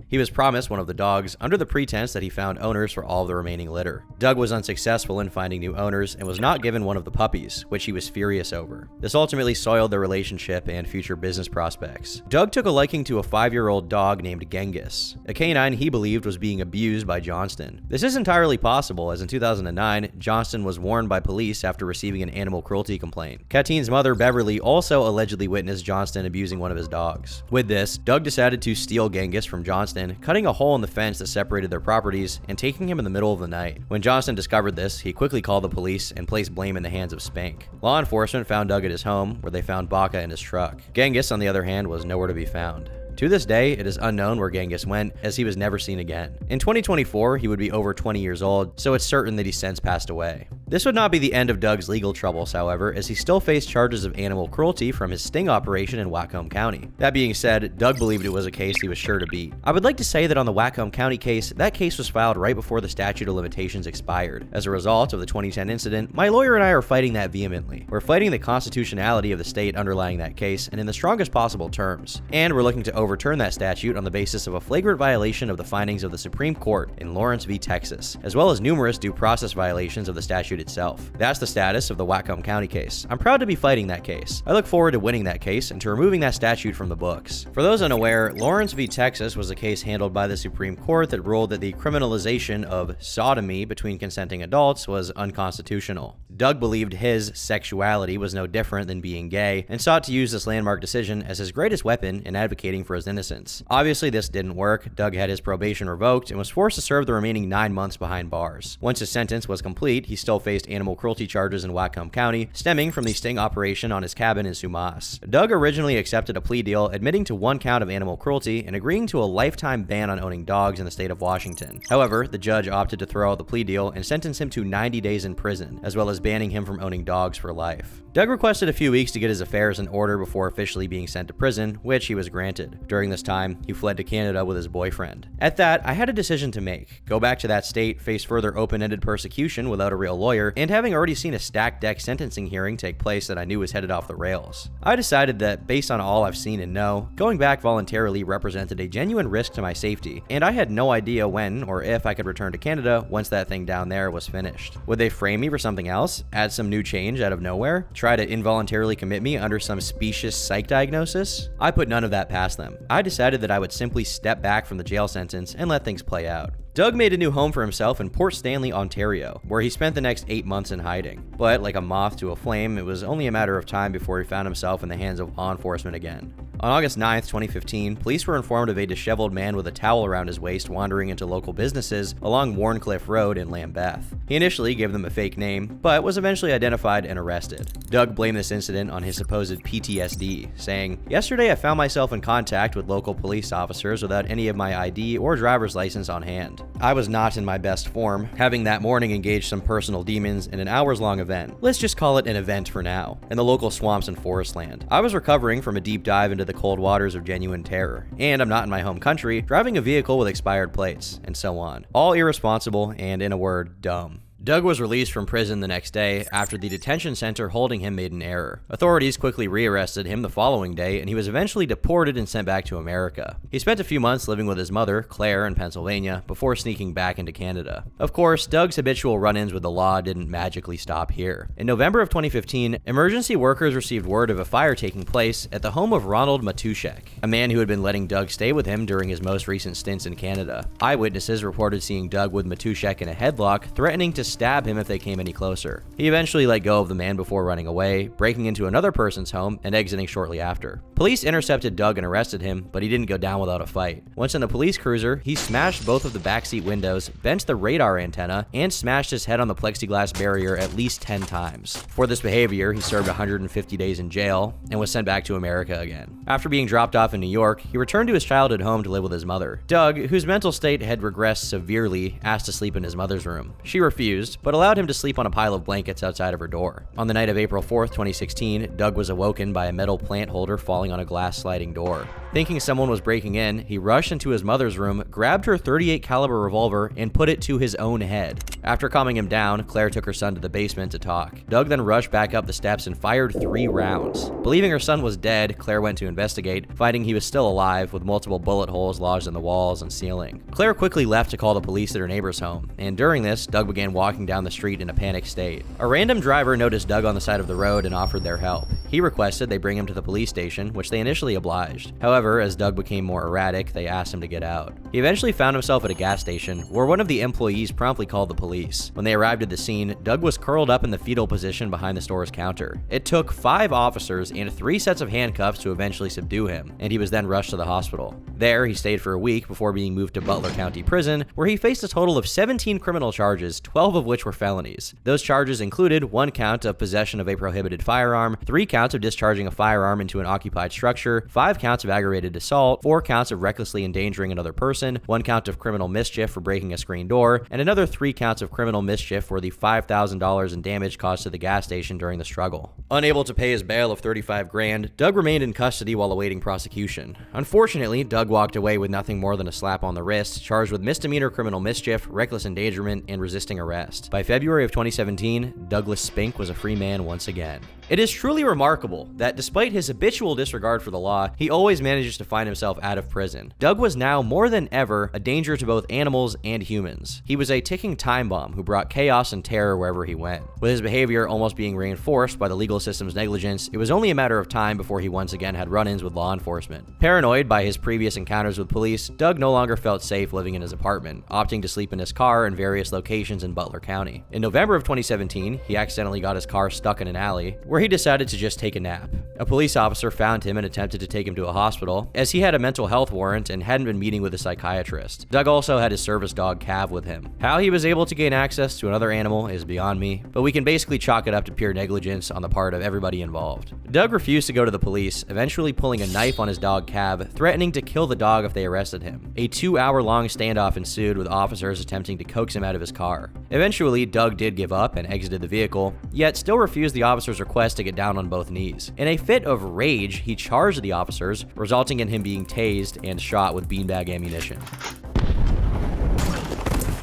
He was promised one of the dogs under the pretense that he found owners for all of the remaining litter. Doug was unsuccessful unsuccessful in finding new owners and was not given one of the puppies, which he was furious over. This ultimately soiled their relationship and future business prospects. Doug took a liking to a 5-year-old dog named Genghis, a canine he believed was being abused by Johnston. This is entirely possible, as in 2009, Johnston was warned by police after receiving an animal cruelty complaint. Kateen's mother, Beverly, also allegedly witnessed Johnston abusing one of his dogs. With this, Doug decided to steal Genghis from Johnston, cutting a hole in the fence that separated their properties and taking him in the middle of the night. When Johnston discovered this, he quickly called the police and placed blame in the hands of Spink. Law enforcement found Doug at his home, where they found Baca in his truck. Genghis, on the other hand, was nowhere to be found. To this day, it is unknown where Genghis went, as he was never seen again. In 2024, he would be over 20 years old, so it's certain that he since passed away. This would not be the end of Doug's legal troubles, however, as he still faced charges of animal cruelty from his sting operation in Whatcom County. That being said, Doug believed it was a case he was sure to beat. I would like to say that on the Whatcom County case, that case was filed right before the statute of limitations expired. As a result of the 2010 incident, my lawyer and I are fighting that vehemently. We're fighting the constitutionality of the state underlying that case, and in the strongest possible terms. And we're looking to overturn that statute on the basis of a flagrant violation of the findings of the Supreme Court in Lawrence v. Texas, as well as numerous due process violations of the statute itself. That's the status of the Whatcom County case. I'm proud to be fighting that case. I look forward to winning that case and to removing that statute from the books. For those unaware, Lawrence v. Texas was a case handled by the Supreme Court that ruled that the criminalization of sodomy between consenting adults was unconstitutional. Doug believed his sexuality was no different than being gay and sought to use this landmark decision as his greatest weapon in advocating for his innocence. Obviously, this didn't work. Doug had his probation revoked and was forced to serve the remaining 9 months behind bars. Once his sentence was complete, he still faced animal cruelty charges in Whatcom County, stemming from the sting operation on his cabin in Sumas. Doug originally accepted a plea deal admitting to 1 count of animal cruelty and agreeing to a lifetime ban on owning dogs in the state of Washington. However, the judge opted to throw out the plea deal and sentenced him to 90 days in prison, as well as banning him from owning dogs for life. Doug requested a few weeks to get his affairs in order before officially being sent to prison, which he was granted. During this time, he fled to Canada with his boyfriend. At that, I had a decision to make: go back to that state, face further open-ended persecution without a real lawyer, and having already seen a stacked deck sentencing hearing take place that I knew was headed off the rails. I decided that, based on all I've seen and know, going back voluntarily represented a genuine risk to my safety, and I had no idea when or if I could return to Canada once that thing down there was finished. Would they frame me for something else? Add some new change out of nowhere? Try to involuntarily commit me under some specious psych diagnosis? I put none of that past them. I decided that I would simply step back from the jail sentence and let things play out. Doug made a new home for himself in Port Stanley, Ontario, where he spent the next 8 months in hiding. But like a moth to a flame, it was only a matter of time before he found himself in the hands of law enforcement again. On August 9th, 2015, police were informed of a disheveled man with a towel around his waist wandering into local businesses along Warncliffe Road in Lambeth. He initially gave them a fake name, but was eventually identified and arrested. Doug blamed this incident on his supposed PTSD, saying, "Yesterday I found myself in contact with local police officers without any of my ID or driver's license on hand. I was not in my best form, having that morning engaged some personal demons in an hours-long event. Let's just call it an event for now, in the local swamps and forest land. I was recovering from a deep dive into the cold waters of genuine terror, and I'm not in my home country, driving a vehicle with expired plates," and so on. All irresponsible and, in a word, dumb. Doug was released from prison the next day after the detention center holding him made an error. Authorities quickly rearrested him the following day, and he was eventually deported and sent back to America. He spent a few months living with his mother, Claire, in Pennsylvania, before sneaking back into Canada. Of course, Doug's habitual run-ins with the law didn't magically stop here. In November of 2015, emergency workers received word of a fire taking place at the home of Ronald Matuszek, a man who had been letting Doug stay with him during his most recent stints in Canada. Eyewitnesses reported seeing Doug with Matuszek in a headlock, threatening to stab him if they came any closer. He eventually let go of the man before running away, breaking into another person's home and exiting shortly after. Police intercepted Doug and arrested him, but he didn't go down without a fight. Once in the police cruiser, he smashed both of the backseat windows, bent the radar antenna, and smashed his head on the plexiglass barrier at least 10 times. For this behavior, he served 150 days in jail and was sent back to America again. After being dropped off in New York, he returned to his childhood home to live with his mother. Doug, whose mental state had regressed severely, asked to sleep in his mother's room. She refused, but allowed him to sleep on a pile of blankets outside of her door. On the night of April 4th, 2016, Doug was awoken by a metal plant holder falling on a glass sliding door. Thinking someone was breaking in, he rushed into his mother's room, grabbed her .38 caliber revolver, and put it to his own head. After calming him down, Claire took her son to the basement to talk. Doug then rushed back up the steps and fired 3 rounds. Believing her son was dead, Claire went to investigate, finding he was still alive with multiple bullet holes lodged in the walls and ceiling. Claire quickly left to call the police at her neighbor's home, and during this, Doug began walking walking down the street in a panicked state. A random driver noticed Doug on the side of the road and offered their help. He requested they bring him to the police station, which they initially obliged. However, as Doug became more erratic, they asked him to get out. He eventually found himself at a gas station, where one of the employees promptly called the police. When they arrived at the scene, Doug was curled up in the fetal position behind the store's counter. It took 5 officers and 3 sets of handcuffs to eventually subdue him, and he was then rushed to the hospital. There, he stayed for a week before being moved to Butler County Prison, where he faced a total of 17 criminal charges, 12 of which were felonies. Those charges included 1 count of possession of a prohibited firearm, 3 counts of discharging a firearm into an occupied structure, 5 counts of aggravated assault, 4 counts of recklessly endangering another person, 1 count of criminal mischief for breaking a screen door, and another 3 counts of criminal mischief for the $5,000 in damage caused to the gas station during the struggle. Unable to pay his bail of $35,000, Doug remained in custody while awaiting prosecution. Unfortunately, Doug walked away with nothing more than a slap on the wrist, charged with misdemeanor criminal mischief, reckless endangerment, and resisting arrest. By February of 2017, Douglas Spink was a free man once again. It is truly remarkable that despite his habitual disregard for the law, he always manages to find himself out of prison. Doug was now more than ever a danger to both animals and humans. He was a ticking time bomb who brought chaos and terror wherever he went. With his behavior almost being reinforced by the legal system's negligence, it was only a matter of time before he once again had run-ins with law enforcement. Paranoid by his previous encounters with police, Doug no longer felt safe living in his apartment, opting to sleep in his car in various locations in Butler County. In November of 2017, he accidentally got his car stuck in an alley, where he decided to just take a nap. A police officer found him and attempted to take him to a hospital, as he had a mental health warrant and hadn't been meeting with a psychiatrist. Doug also had his service dog Cav with him. How he was able to gain access to another animal is beyond me, but we can basically chalk it up to pure negligence on the part of everybody involved. Doug refused to go to the police, eventually pulling a knife on his dog Cav, threatening to kill the dog if they arrested him. A 2-hour-long standoff ensued, with officers attempting to coax him out of his car. Eventually, Doug did give up and exited the vehicle, yet still refused the officer's request to get down on both knees. In a fit of rage, he charged the officers, resulting in him being tased and shot with beanbag ammunition.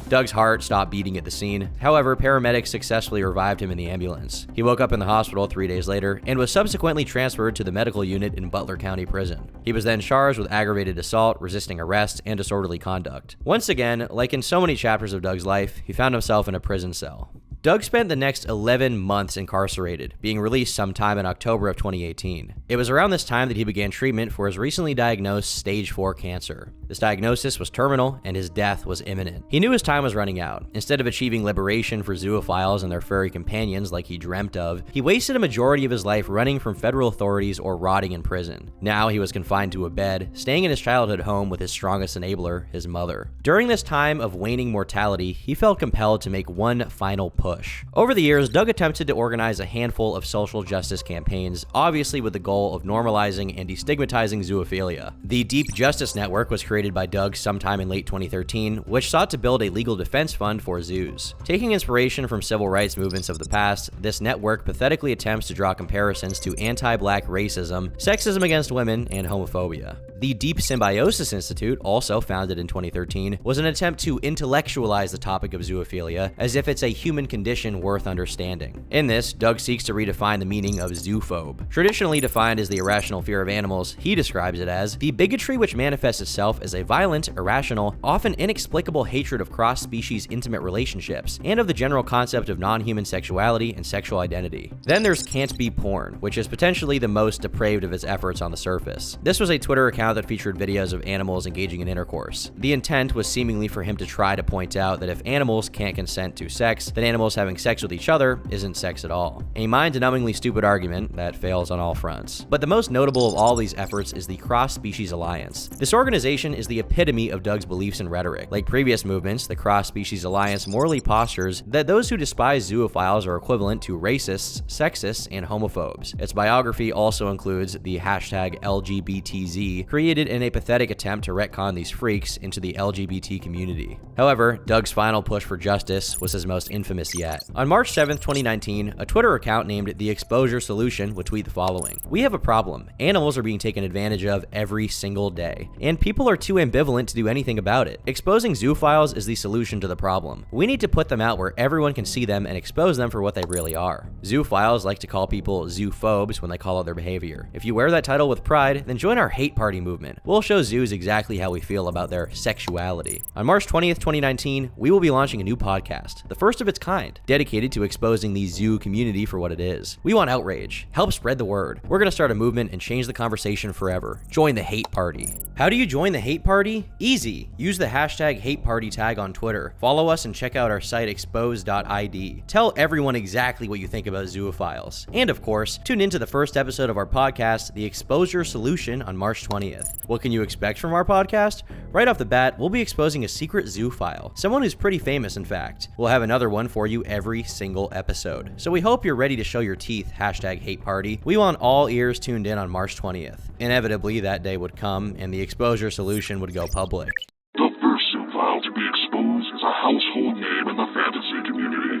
Doug's heart stopped beating at the scene. However, paramedics successfully revived him in the ambulance. He woke up in the hospital 3 days later and was subsequently transferred to the medical unit in Butler County Prison. He was then charged with aggravated assault, resisting arrest, and disorderly conduct. Once again, like in so many chapters of Doug's life, he found himself in a prison cell. Doug spent the next 11 months incarcerated, being released sometime in October of 2018. It was around this time that he began treatment for his recently diagnosed stage 4 cancer. This diagnosis was terminal, and his death was imminent. He knew his time was running out. Instead of achieving liberation for zoophiles and their furry companions like he dreamt of, he wasted a majority of his life running from federal authorities or rotting in prison. Now he was confined to a bed, staying in his childhood home with his strongest enabler, his mother. During this time of waning mortality, he felt compelled to make one final push. Over the years, Doug attempted to organize a handful of social justice campaigns, obviously with the goal of normalizing and destigmatizing zoophilia. The Deep Justice Network was created by Doug sometime in late 2013, which sought to build a legal defense fund for zoos. Taking inspiration from civil rights movements of the past, this network pathetically attempts to draw comparisons to anti-black racism, sexism against women, and homophobia. The Deep Symbiosis Institute, also founded in 2013, was an attempt to intellectualize the topic of zoophilia as if it's a human condition worth understanding. In this, Doug seeks to redefine the meaning of zoophobe. Traditionally defined as the irrational fear of animals, he describes it as the bigotry which manifests itself as a violent, irrational, often inexplicable hatred of cross-species intimate relationships, and of the general concept of non-human sexuality and sexual identity. Then there's Can't Be Porn, which is potentially the most depraved of his efforts on the surface. This was a Twitter account that featured videos of animals engaging in intercourse. The intent was seemingly for him to try to point out that if animals can't consent to sex, then animals having sex with each other isn't sex at all. A mind-numbingly stupid argument that fails on all fronts. But the most notable of all these efforts is the Cross-Species Alliance. This organization is the epitome of Doug's beliefs and rhetoric. Like previous movements, the Cross-Species Alliance morally postures that those who despise zoophiles are equivalent to racists, sexists, and homophobes. Its biography also includes the hashtag LGBTZ, created in a pathetic attempt to retcon these freaks into the LGBT community. However, Doug's final push for justice was his most infamous yet. On March 7th, 2019, a Twitter account named The Exposure Solution would tweet the following: "We have a problem. Animals are being taken advantage of every single day, and people are too ambivalent to do anything about it. Exposing zoophiles is the solution to the problem. We need to put them out where everyone can see them and expose them for what they really are." Zoophiles like to call people zoophobes when they call out their behavior. If you wear that title with pride, then join our hate party movement. We'll show zoos exactly how we feel about their sexuality. On March 20th, 2019, we will be launching a new podcast, the first of its kind, dedicated to exposing the zoo community for what it is. We want outrage. Help spread the word. We're going to start a movement and change the conversation forever. Join the hate party. How do you join the hate party? Easy. Use the hashtag #hateparty tag on Twitter. Follow us and check out our site expose.id. Tell everyone exactly what you think about zoophiles. And of course, tune into the first episode of our podcast, The Exposure Solution, on March 20th. What can you expect from our podcast? Right off the bat, we'll be exposing a secret zoophile, someone who's pretty famous in fact. We'll have another one for you every single episode. So we hope you're ready to show your teeth, #hateparty. We want all ears tuned in on March 20th. Inevitably, that day would come and the Exposure Solution would go public. The first Zoophile to be exposed is a household name in the fantasy community.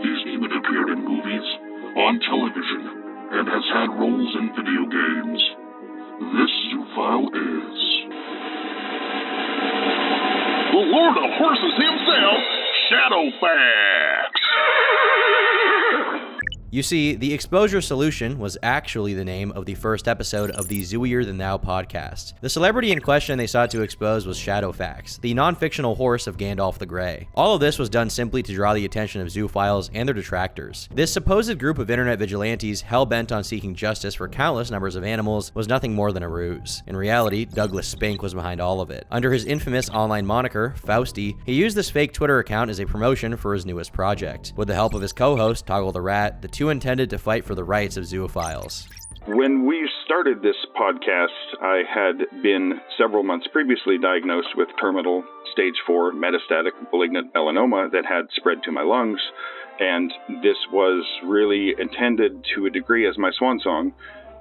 He's even appeared in movies, on television, and has had roles in video games. This Zoophile is the Lord of Horses himself, Shadowfax. You see, the Exposure Solution was actually the name of the first episode of the Zooier Than Thou podcast. The celebrity in question they sought to expose was Shadowfax, the non-fictional horse of Gandalf the Grey. All of this was done simply to draw the attention of zoophiles and their detractors. This supposed group of internet vigilantes hell-bent on seeking justice for countless numbers of animals was nothing more than a ruse. In reality, Douglas Spink was behind all of it. Under his infamous online moniker, Fausty, he used this fake Twitter account as a promotion for his newest project. With the help of his co-host, Toggle the Rat, the two intended to fight for the rights of zoophiles. When we started this podcast, I had been several months previously diagnosed with terminal stage 4 metastatic malignant melanoma that had spread to my lungs, and this was really intended to a degree as my swan song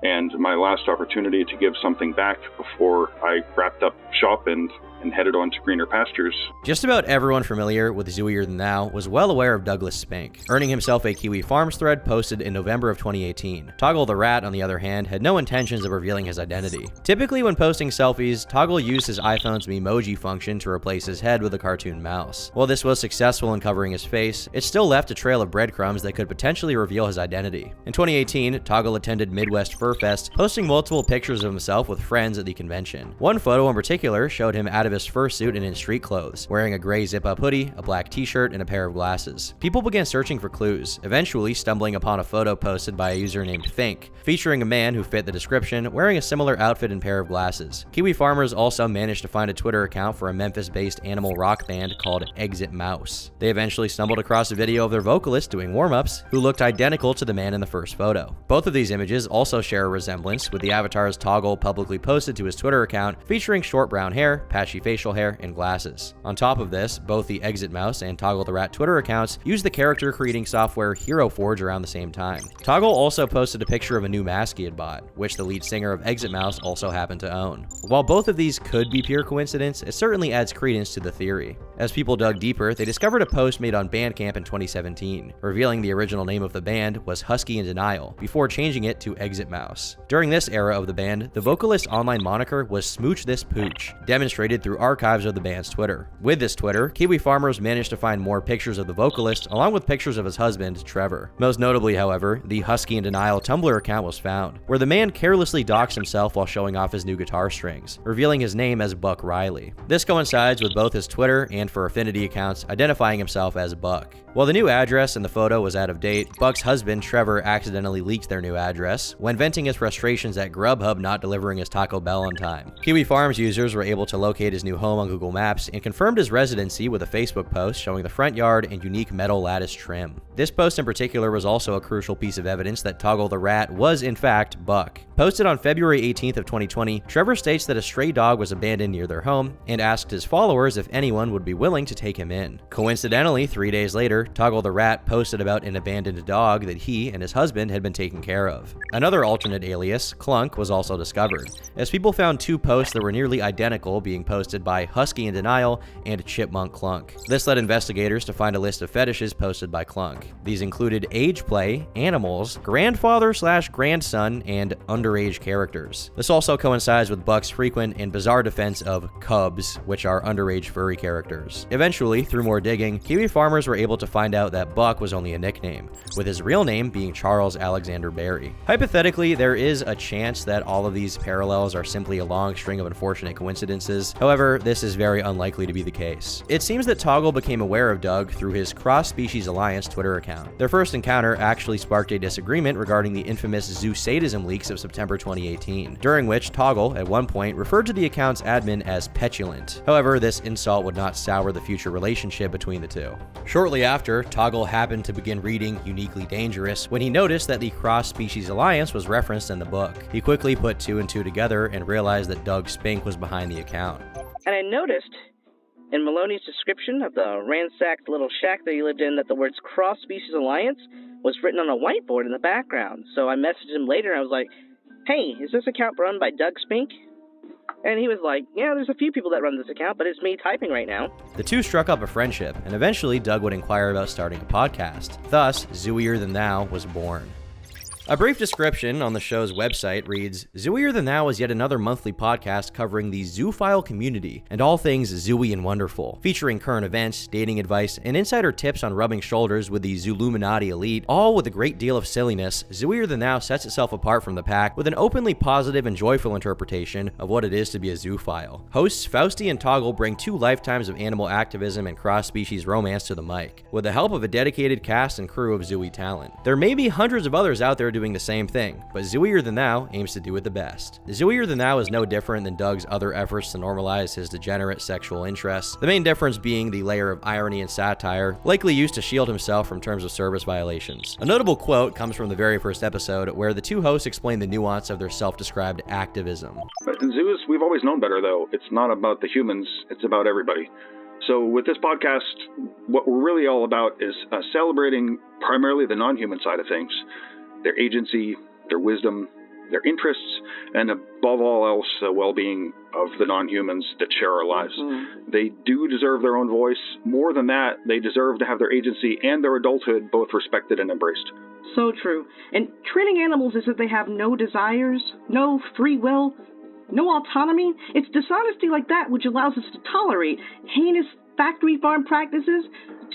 and my last opportunity to give something back before I wrapped up shop and headed on to greener pastures. Just about everyone familiar with Zooier Than Thou was well aware of Douglas Spink, earning himself a Kiwi Farms thread posted in November of 2018. Toggle the Rat, on the other hand, had no intentions of revealing his identity. Typically when posting selfies, Toggle used his iPhone's Memoji function to replace his head with a cartoon mouse. While this was successful in covering his face, it still left a trail of breadcrumbs that could potentially reveal his identity. In 2018, Toggle attended Midwest Fur Fest, posting multiple pictures of himself with friends at the convention. One photo in particular showed him out of his fursuit and in street clothes, wearing a gray zip-up hoodie, a black t-shirt, and a pair of glasses. People began searching for clues, eventually stumbling upon a photo posted by a user named Fink, featuring a man who fit the description, wearing a similar outfit and pair of glasses. Kiwi farmers also managed to find a Twitter account for a Memphis-based animal rock band called Exit Mouse. They eventually stumbled across a video of their vocalist doing warm-ups, who looked identical to the man in the first photo. Both of these images also share a resemblance, with the avatar's Toggle publicly posted to his Twitter account, featuring short brown hair, patchy facial hair, and glasses. On top of this, both the Exit Mouse and Toggle the Rat Twitter accounts used the character creating software Hero Forge around the same time. Toggle also posted a picture of a new mask he had bought, which the lead singer of Exit Mouse also happened to own. While both of these could be pure coincidence, it certainly adds credence to the theory. As people dug deeper, they discovered a post made on Bandcamp in 2017, revealing the original name of the band was Husky in Denial, before changing it to Exit Mouse. During this era of the band, the vocalist's online moniker was Smooch This Pooch, demonstrated through archives of the band's Twitter. With this Twitter, Kiwi farmers managed to find more pictures of the vocalist, along with pictures of his husband, Trevor. Most notably, however, the Husky in Denial Tumblr account was found, where the man carelessly doxed himself while showing off his new guitar strings, revealing his name as Buck Riley. This coincides with both his Twitter and for affinity accounts identifying himself as Buck. While the new address in the photo was out of date, Buck's husband, Trevor, accidentally leaked their new address when venting his frustrations at Grubhub not delivering his Taco Bell on time. Kiwi Farms users were able to locate his new home on Google Maps and confirmed his residency with a Facebook post showing the front yard and unique metal lattice trim. This post in particular was also a crucial piece of evidence that Toggle the Rat was in fact Buck. Posted on February 18th of 2020, Trevor states that a stray dog was abandoned near their home and asked his followers if anyone would be willing to take him in. Coincidentally, 3 days later, Toggle the Rat posted about an abandoned dog that he and his husband had been taking care of. Another alternate alias, Clunk, was also discovered, as people found two posts that were nearly identical being posted by Husky in Denial and Chipmunk Clunk. This led investigators to find a list of fetishes posted by Clunk. These included age play, animals, grandfather/grandson, and underage characters. This also coincides with Buck's frequent and bizarre defense of cubs, which are underage furry characters. Eventually, through more digging, Kiwi farmers were able to find out that Buck was only a nickname, with his real name being Charles Alexander Berry. Hypothetically, there is a chance that all of these parallels are simply a long string of unfortunate coincidences. However, this is very unlikely to be the case. It seems that Toggle became aware of Doug through his Cross-Species Alliance Twitter account. Their first encounter actually sparked a disagreement regarding the infamous zoo sadism leaks of September 2018, during which Toggle, at one point, referred to the account's admin as petulant. However, this insult would not sour the future relationship between the two. Shortly after, Toggle happened to begin reading Uniquely Dangerous when he noticed that the Cross-Species Alliance was referenced in the book. He quickly put two and two together and realized that Doug Spink was behind the account. And I noticed in Maloney's description of the ransacked little shack that he lived in that the words Cross-Species Alliance was written on a whiteboard in the background. So I messaged him later and I was like, hey, is this account run by Doug Spink? And he was like, yeah, there's a few people that run this account, but it's me typing right now. The two struck up a friendship, and eventually Doug would inquire about starting a podcast. Thus, Zooier Than Thou was born. A brief description on the show's website reads, Zooier Than Thou is yet another monthly podcast covering the Zoophile community and all things zooey and wonderful, featuring current events, dating advice, and insider tips on rubbing shoulders with the Zooluminati elite, all with a great deal of silliness. Zooier Than Thou sets itself apart from the pack with an openly positive and joyful interpretation of what it is to be a zoophile. Hosts Fausti and Toggle bring 2 lifetimes of animal activism and cross-species romance to the mic, with the help of a dedicated cast and crew of zooey talent. There may be hundreds of others out there doing the same thing, but Zooier Than Thou aims to do it the best. Zooier Than Thou is no different than Doug's other efforts to normalize his degenerate sexual interests, the main difference being the layer of irony and satire, likely used to shield himself from terms of service violations. A notable quote comes from the very first episode, where the two hosts explain the nuance of their self-described activism. But in zoos, we've always known better, though. It's not about the humans, it's about everybody. So with this podcast, what we're really all about is celebrating primarily the non-human side of things. Their agency, their wisdom, their interests, and above all else, the well-being of the non-humans that share our lives. Mm-hmm. They do deserve their own voice. More than that, they deserve to have their agency and their adulthood both respected and embraced. So true. And treating animals as if they have no desires, no free will, no autonomy, it's dishonesty like that which allows us to tolerate heinous factory farm practices,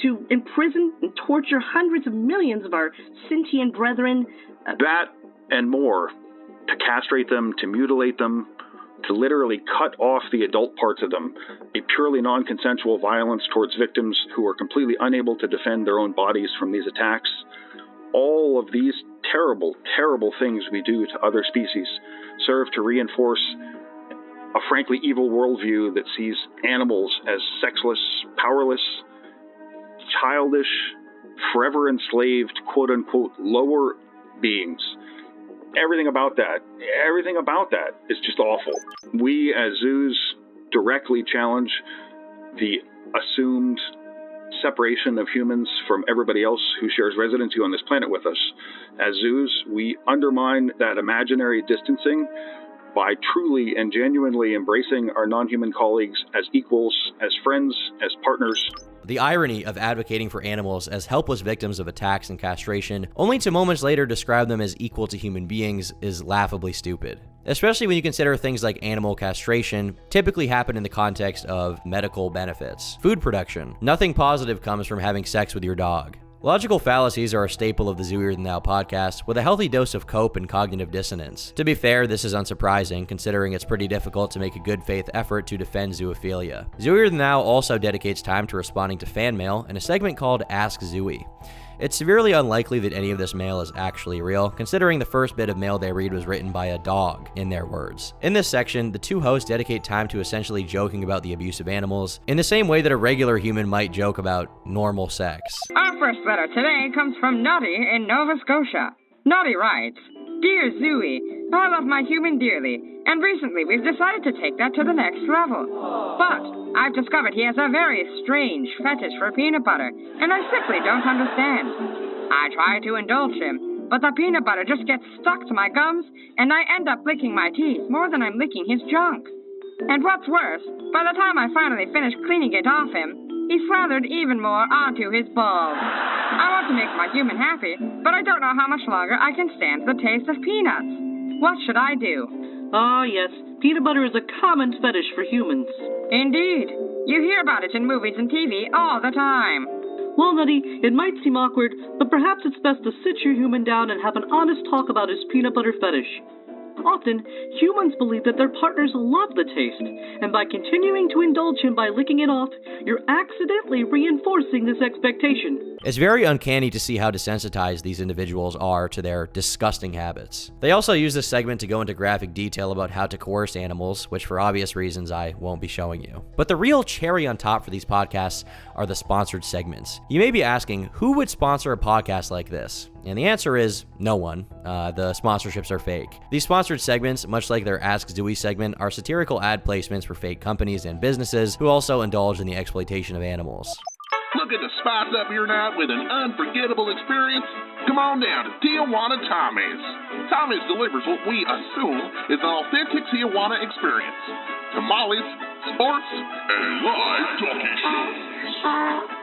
to imprison and torture hundreds of millions of our sentient brethren. That and more. To castrate them, to mutilate them, to literally cut off the adult parts of them. A purely non-consensual violence towards victims who are completely unable to defend their own bodies from these attacks. All of these terrible, terrible things we do to other species serve to reinforce a frankly evil worldview that sees animals as sexless, powerless, childish, forever enslaved, quote-unquote, lower beings. Everything about that is just awful. We as zoos directly challenge the assumed separation of humans from everybody else who shares residency on this planet with us. As zoos, we undermine that imaginary distancing by truly and genuinely embracing our non-human colleagues as equals, as friends, as partners. The irony of advocating for animals as helpless victims of attacks and castration, only to moments later describe them as equal to human beings, is laughably stupid. Especially when you consider things like animal castration typically happen in the context of medical benefits, food production. Nothing positive comes from having sex with your dog. Logical fallacies are a staple of the Zooier Than Thou podcast, with a healthy dose of cope and cognitive dissonance. To be fair, this is unsurprising, considering it's pretty difficult to make a good faith effort to defend zoophilia. Zooier Than Thou also dedicates time to responding to fan mail in a segment called Ask Zooey. It's severely unlikely that any of this mail is actually real, considering the first bit of mail they read was written by a dog, in their words. In this section, the two hosts dedicate time to essentially joking about the abuse of animals, in the same way that a regular human might joke about normal sex. Our first letter today comes from Noddy in Nova Scotia. Noddy writes, Dear Zooey, I love my human dearly, and recently we've decided to take that to the next level. But I've discovered he has a very strange fetish for peanut butter, and I simply don't understand. I try to indulge him, but the peanut butter just gets stuck to my gums, and I end up licking my teeth more than I'm licking his junk. And what's worse, by the time I finally finish cleaning it off him, he slathered even more onto his balls. I want to make my human happy, but I don't know how much longer I can stand the taste of peanuts. What should I do? Ah, yes. Peanut butter is a common fetish for humans. Indeed. You hear about it in movies and TV all the time. Well, Nutty, it might seem awkward, but perhaps it's best to sit your human down and have an honest talk about his peanut butter fetish. Often, humans believe that their partners love the taste, and by continuing to indulge him by licking it off, you're accidentally reinforcing this expectation. It's very uncanny to see how desensitized these individuals are to their disgusting habits. They also use this segment to go into graphic detail about how to coerce animals, which for obvious reasons I won't be showing you. But the real cherry on top for these podcasts are the sponsored segments. You may be asking, who would sponsor a podcast like this? And the answer is no one. The sponsorships are fake. These sponsored segments, much like their Ask Zooey segment, are satirical ad placements for fake companies and businesses who also indulge in the exploitation of animals. Looking to spice up your night with an unforgettable experience? Come on down to Tijuana Tommy's. Tommy's delivers what we assume is an authentic Tijuana experience. Tamales, sports, and live talking shows.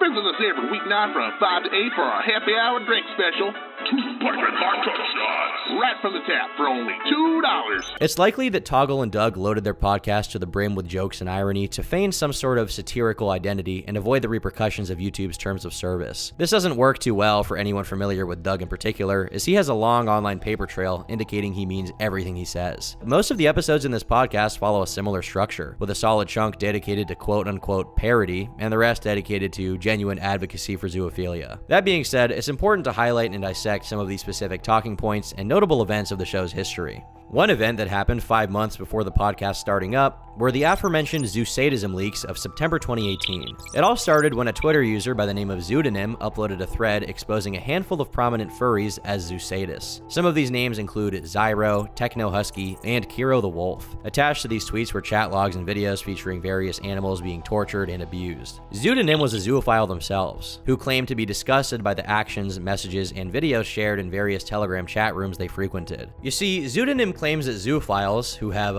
Visit us every weeknight from 5 to 8 for our happy hour drink special. 2 bucket martini shots. Right from the tap for only $2. It's likely that Toggle and Doug loaded their podcast to the brim with jokes and irony to feign some sort of satirical identity and avoid the repercussions of YouTube's terms of service. This doesn't work too well for anyone familiar with Doug in particular, as he has a long online paper trail indicating he means everything he says. Most of the episodes in this podcast follow a similar structure, with a solid chunk dedicated to quote-unquote parody, and the rest dedicated to genuine advocacy for zoophilia. That being said, it's important to highlight and dissect some of these specific talking points and notable events of the show's history. One event that happened 5 months before the podcast starting up were the aforementioned Zoosadism leaks of September 2018. It all started when a Twitter user by the name of Zoodenim uploaded a thread exposing a handful of prominent furries as Zoosadists. Some of these names include Zyro, Techno Husky, and Kiro the Wolf. Attached to these tweets were chat logs and videos featuring various animals being tortured and abused. Zoodenim was a zoophile themselves, who claimed to be disgusted by the actions, messages, and videos shared in various Telegram chat rooms they frequented. You see, Zoodenim claims that zoophiles, who have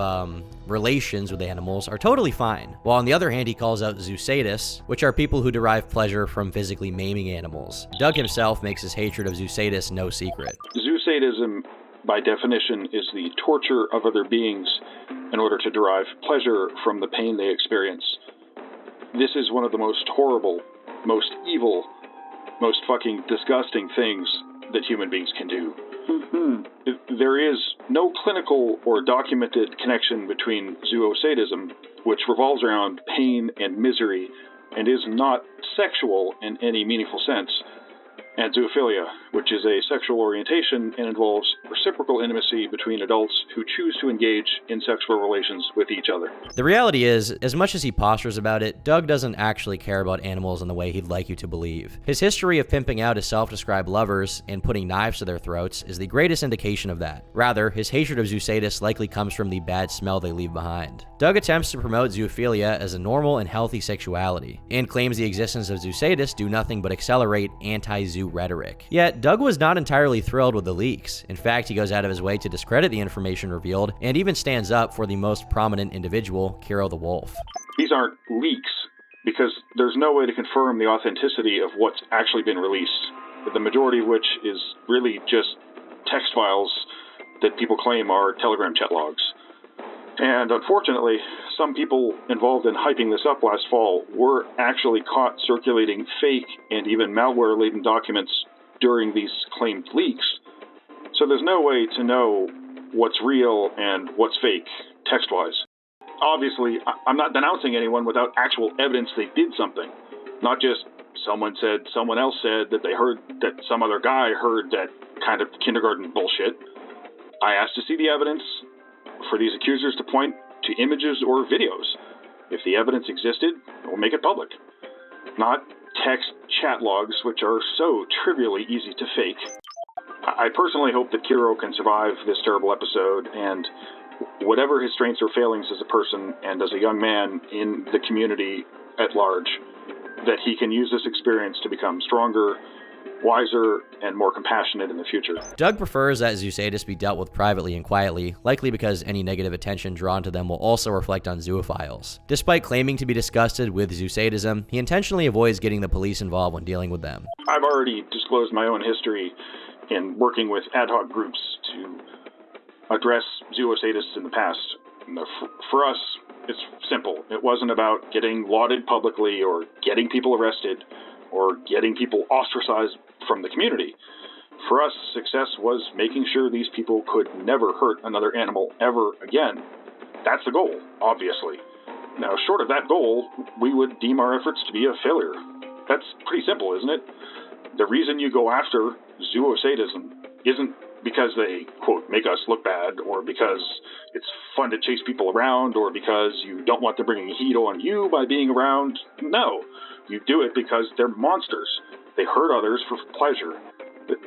relations with animals, are totally fine, while on the other hand he calls out zoosadists, which are people who derive pleasure from physically maiming animals. Doug himself makes his hatred of zoosadists no secret. Zoosadism, by definition, is the torture of other beings in order to derive pleasure from the pain they experience. This is one of the most horrible, most evil, most fucking disgusting things that human beings can do. There is no clinical or documented connection between zoosadism, which revolves around pain and misery and is not sexual in any meaningful sense, and zoophilia, which is a sexual orientation and involves reciprocal intimacy between adults who choose to engage in sexual relations with each other. The reality is, as much as he postures about it, Doug doesn't actually care about animals in the way he'd like you to believe. His history of pimping out his self-described lovers and putting knives to their throats is the greatest indication of that. Rather, his hatred of zoosadists likely comes from the bad smell they leave behind. Doug attempts to promote zoophilia as a normal and healthy sexuality, and claims the existence of zoosadists do nothing but accelerate anti-zoo rhetoric. Yet, Doug was not entirely thrilled with the leaks. In fact, he goes out of his way to discredit the information revealed, and even stands up for the most prominent individual, Kiro the Wolf. These aren't leaks, because there's no way to confirm the authenticity of what's actually been released, the majority of which is really just text files that people claim are Telegram chat logs. And unfortunately, some people involved in hyping this up last fall were actually caught circulating fake and even malware-laden documents during these claimed leaks. So there's no way to know what's real and what's fake, text-wise. Obviously, I'm not denouncing anyone without actual evidence they did something. Not just someone else said that they heard that some other guy heard that kind of kindergarten bullshit. I asked to see the evidence for these accusers to point to images or videos. If the evidence existed, we'll make it public. Not text chat logs, which are so trivially easy to fake. I personally hope that Kiro can survive this terrible episode, and whatever his strengths or failings as a person and as a young man in the community at large, that he can use this experience to become stronger, wiser, and more compassionate in the future. Doug prefers that zoosadists be dealt with privately and quietly, likely because any negative attention drawn to them will also reflect on zoophiles. Despite claiming to be disgusted with zoosadism, he intentionally avoids getting the police involved when dealing with them. I've already disclosed my own history in working with ad hoc groups to address zoosadists in the past. For us, it's simple. It wasn't about getting lauded publicly or getting people arrested or getting people ostracized from the community. For us, success was making sure these people could never hurt another animal ever again. That's the goal, obviously. Now, short of that goal, we would deem our efforts to be a failure. That's pretty simple, isn't it? The reason you go after zoosadism isn't because they, quote, make us look bad, or because it's fun to chase people around, or because you don't want them bringing heat on you by being around. No, you do it because they're monsters. They hurt others for pleasure.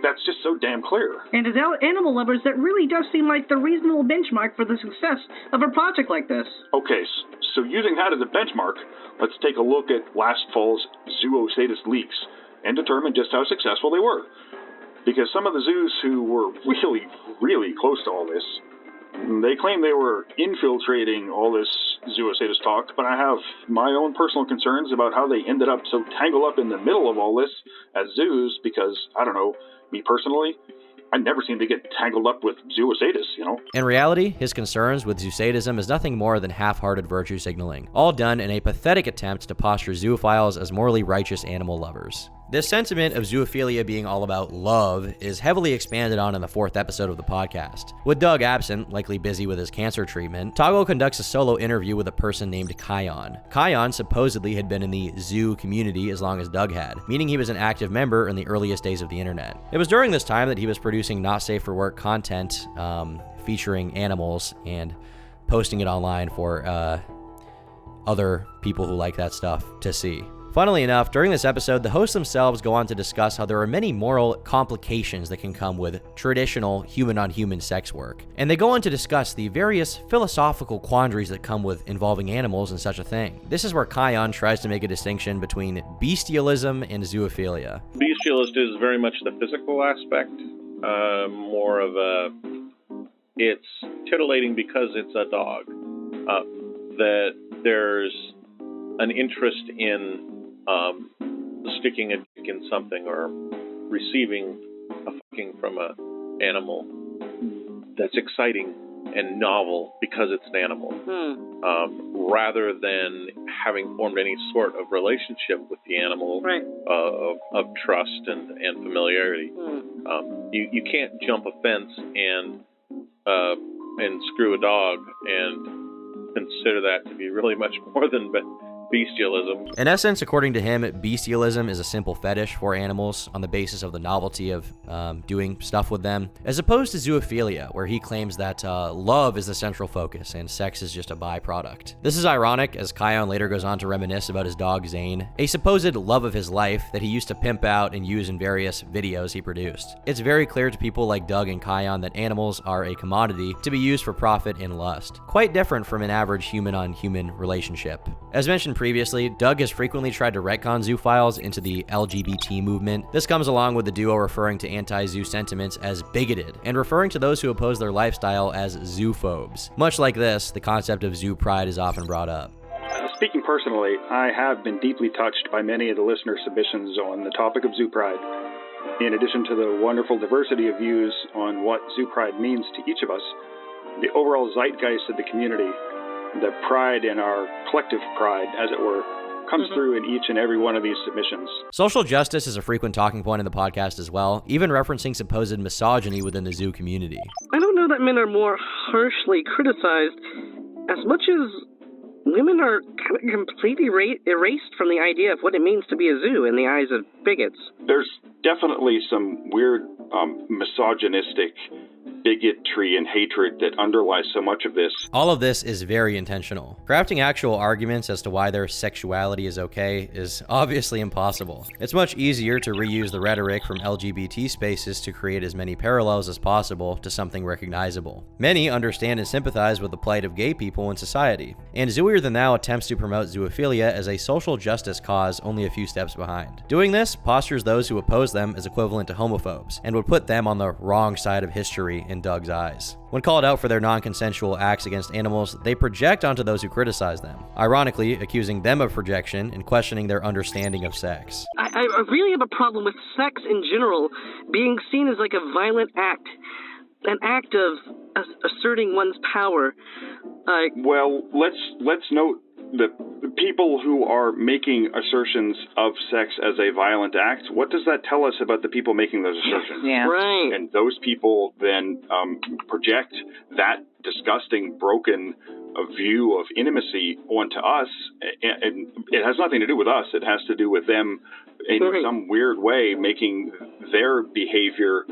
That's just so damn clear. And as animal lovers, that really does seem like the reasonable benchmark for the success of a project like this. Okay, so using that as a benchmark, let's take a look at last fall's zoosadist leaks and determine just how successful they were. Because some of the zoos who were really, really close to all this, they claim they were infiltrating all this zoosadist talk, but I have my own personal concerns about how they ended up so tangled up in the middle of all this as zoos because, I don't know, me personally, I never seem to get tangled up with zoosadists, you know? In reality, his concerns with zoosadism is nothing more than half-hearted virtue signaling, all done in a pathetic attempt to posture zoophiles as morally righteous animal lovers. This sentiment of zoophilia being all about love is heavily expanded on in the 4th episode of the podcast. With Doug absent, likely busy with his cancer treatment, Toggle conducts a solo interview with a person named Kion. Kion supposedly had been in the zoo community as long as Doug had, meaning he was an active member in the earliest days of the internet. It was during this time that he was producing not safe for work content featuring animals and posting it online for other people who like that stuff to see. Funnily enough, during this episode, the hosts themselves go on to discuss how there are many moral complications that can come with traditional human-on-human sex work. And they go on to discuss the various philosophical quandaries that come with involving animals in such a thing. This is where Kion tries to make a distinction between bestialism and zoophilia. Bestialist is very much the physical aspect, more of a, it's titillating because it's a dog, that there's an interest in sticking a dick in something or receiving a fucking from an animal that's exciting and novel because it's an animal, rather than having formed any sort of relationship with the animal, right, of trust and familiarity. You can't jump a fence and screw a dog and consider that to be really much more than bestialism. In essence, according to him, bestialism is a simple fetish for animals on the basis of the novelty of doing stuff with them, as opposed to zoophilia, where he claims that love is the central focus and sex is just a byproduct. This is ironic, as Kion later goes on to reminisce about his dog Zane, a supposed love of his life that he used to pimp out and use in various videos he produced. It's very clear to people like Doug and Kion that animals are a commodity to be used for profit and lust, quite different from an average human-on-human relationship. As mentioned previously, Doug has frequently tried to retcon zoophiles into the LGBT movement. This comes along with the duo referring to anti-zoo sentiments as bigoted, and referring to those who oppose their lifestyle as zoophobes. Much like this, the concept of zoo pride is often brought up. Speaking personally, I have been deeply touched by many of the listener submissions on the topic of zoo pride. In addition to the wonderful diversity of views on what zoo pride means to each of us, the overall zeitgeist of the community, the pride in our collective pride, as it were, comes through in each and every one of these submissions. Social justice is a frequent talking point in the podcast as well, even referencing supposed misogyny within the zoo community. I don't know that men are more harshly criticized as much as women are kind of completely erased from the idea of what it means to be a zoo in the eyes of bigots. There's definitely some weird misogynistic bigotry and hatred that underlies so much of this. All of this is very intentional. Crafting actual arguments as to why their sexuality is okay is obviously impossible. It's much easier to reuse the rhetoric from LGBT spaces to create as many parallels as possible to something recognizable. Many understand and sympathize with the plight of gay people in society, and Zooier Than Thou attempts to promote zoophilia as a social justice cause only a few steps behind. Doing this postures those who oppose them as equivalent to homophobes, and would put them on the wrong side of history in Doug's eyes. When called out for their non-consensual acts against animals, they project onto those who criticize them, ironically accusing them of projection and questioning their understanding of sex. I really have a problem with sex in general being seen as like a violent act. An act of asserting one's power. Well, let's note the people who are making assertions of sex as a violent act. What does that tell us about the people making those assertions? Yeah. Right. And those people then project that disgusting, broken view of intimacy onto us, and it has nothing to do with us. It has to do with them in some weird way making their behavior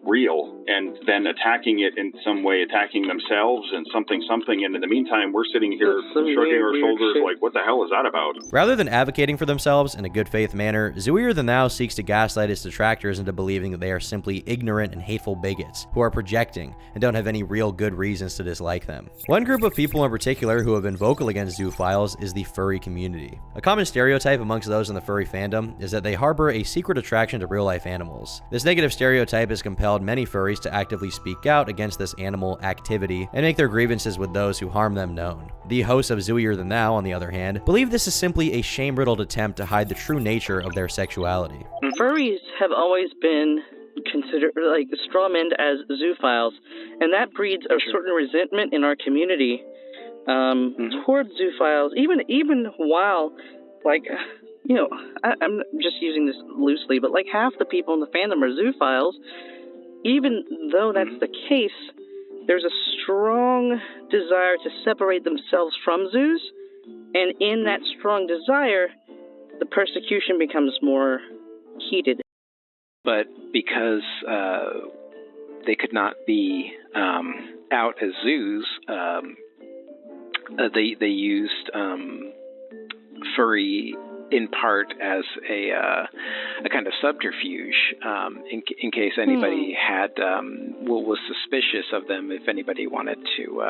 real and then attacking it in some way, attacking themselves and something, and in the meantime we're sitting here shrugging our shoulders like, what the hell is that about? Rather than advocating for themselves in a good faith manner, Zooier Than Thou seeks to gaslight his detractors into believing that they are simply ignorant and hateful bigots who are projecting and don't have any real good reasons to dislike them. One group of people in particular who have been vocal against zoophiles is the furry community. A common stereotype amongst those in the furry fandom is that they harbor a secret attraction to real-life animals. This negative stereotype has compelled many furries to actively speak out against this animal activity and make their grievances with those who harm them known. The hosts of Zooier Than Thou, on the other hand, believe this is simply a shame-riddled attempt to hide the true nature of their sexuality. Furries have always been considered strawmanned as zoophiles, and that breeds a certain resentment in our community towards zoophiles, even while, I'm just using this loosely, but half the people in the fandom are zoophiles. Even though that's the case, there's a strong desire to separate themselves from zoos, and in that strong desire, the persecution becomes more heated. But because they could not be out as zoos, they used furry in part as a kind of subterfuge in case anybody had was suspicious of them, if anybody wanted to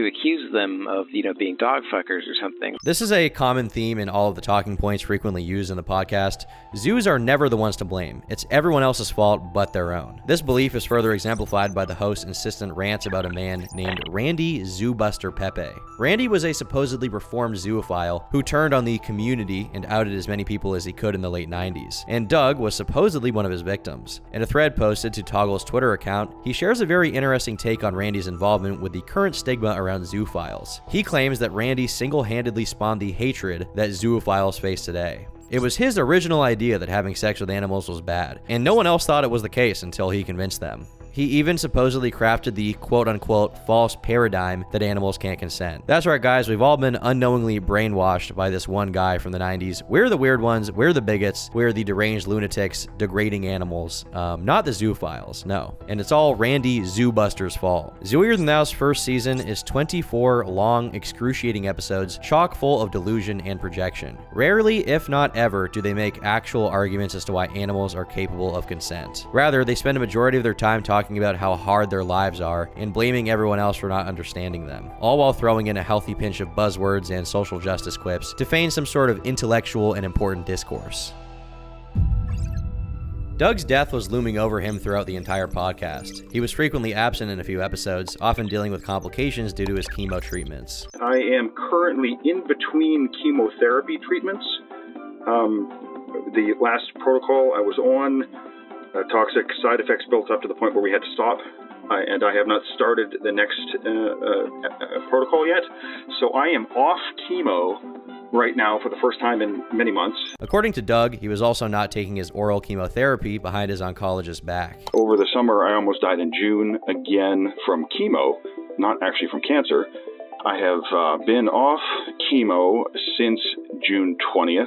accuse them of being dog fuckers or something. This is a common theme in all of the talking points frequently used in the podcast. Zoos are never the ones to blame. It's everyone else's fault but their own. This belief is further exemplified by the host's insistent rants about a man named Randy Zoobuster Pepe. Randy was a supposedly reformed zoophile who turned on the community and outed as many people as he could in the late 90s, and Doug was supposedly one of his victims. In a thread posted to Toggle's Twitter account, he shares a very interesting take on Randy's involvement with the current stigma around zoophiles. He claims that Randy single-handedly spawned the hatred that zoophiles face today. It was his original idea that having sex with animals was bad, and no one else thought it was the case until he convinced them. He even supposedly crafted the quote-unquote false paradigm that animals can't consent. That's right, guys, we've all been unknowingly brainwashed by this one guy from the 90s. We're the weird ones, we're the bigots, we're the deranged lunatics degrading animals, not the zoophiles, no. And it's all Randy Zoobuster's fault. Zooier Than Thou's first season is 24 long, excruciating episodes chock full of delusion and projection. Rarely, if not ever, do they make actual arguments as to why animals are capable of consent. Rather, they spend a majority of their time talking about how hard their lives are and blaming everyone else for not understanding them, all while throwing in a healthy pinch of buzzwords and social justice quips to feign some sort of intellectual and important discourse. Doug's death was looming over him throughout the entire podcast. He was frequently absent in a few episodes, often dealing with complications due to his chemo treatments. I am currently in between chemotherapy treatments. The last protocol I was on, toxic side effects built up to the point where we had to stop, and I have not started the next protocol yet. So I am off chemo right now for the first time in many months. According to Doug, he was also not taking his oral chemotherapy behind his oncologist's back. Over the summer, I almost died in June, again from chemo, not actually from cancer. I have been off chemo since June 20th.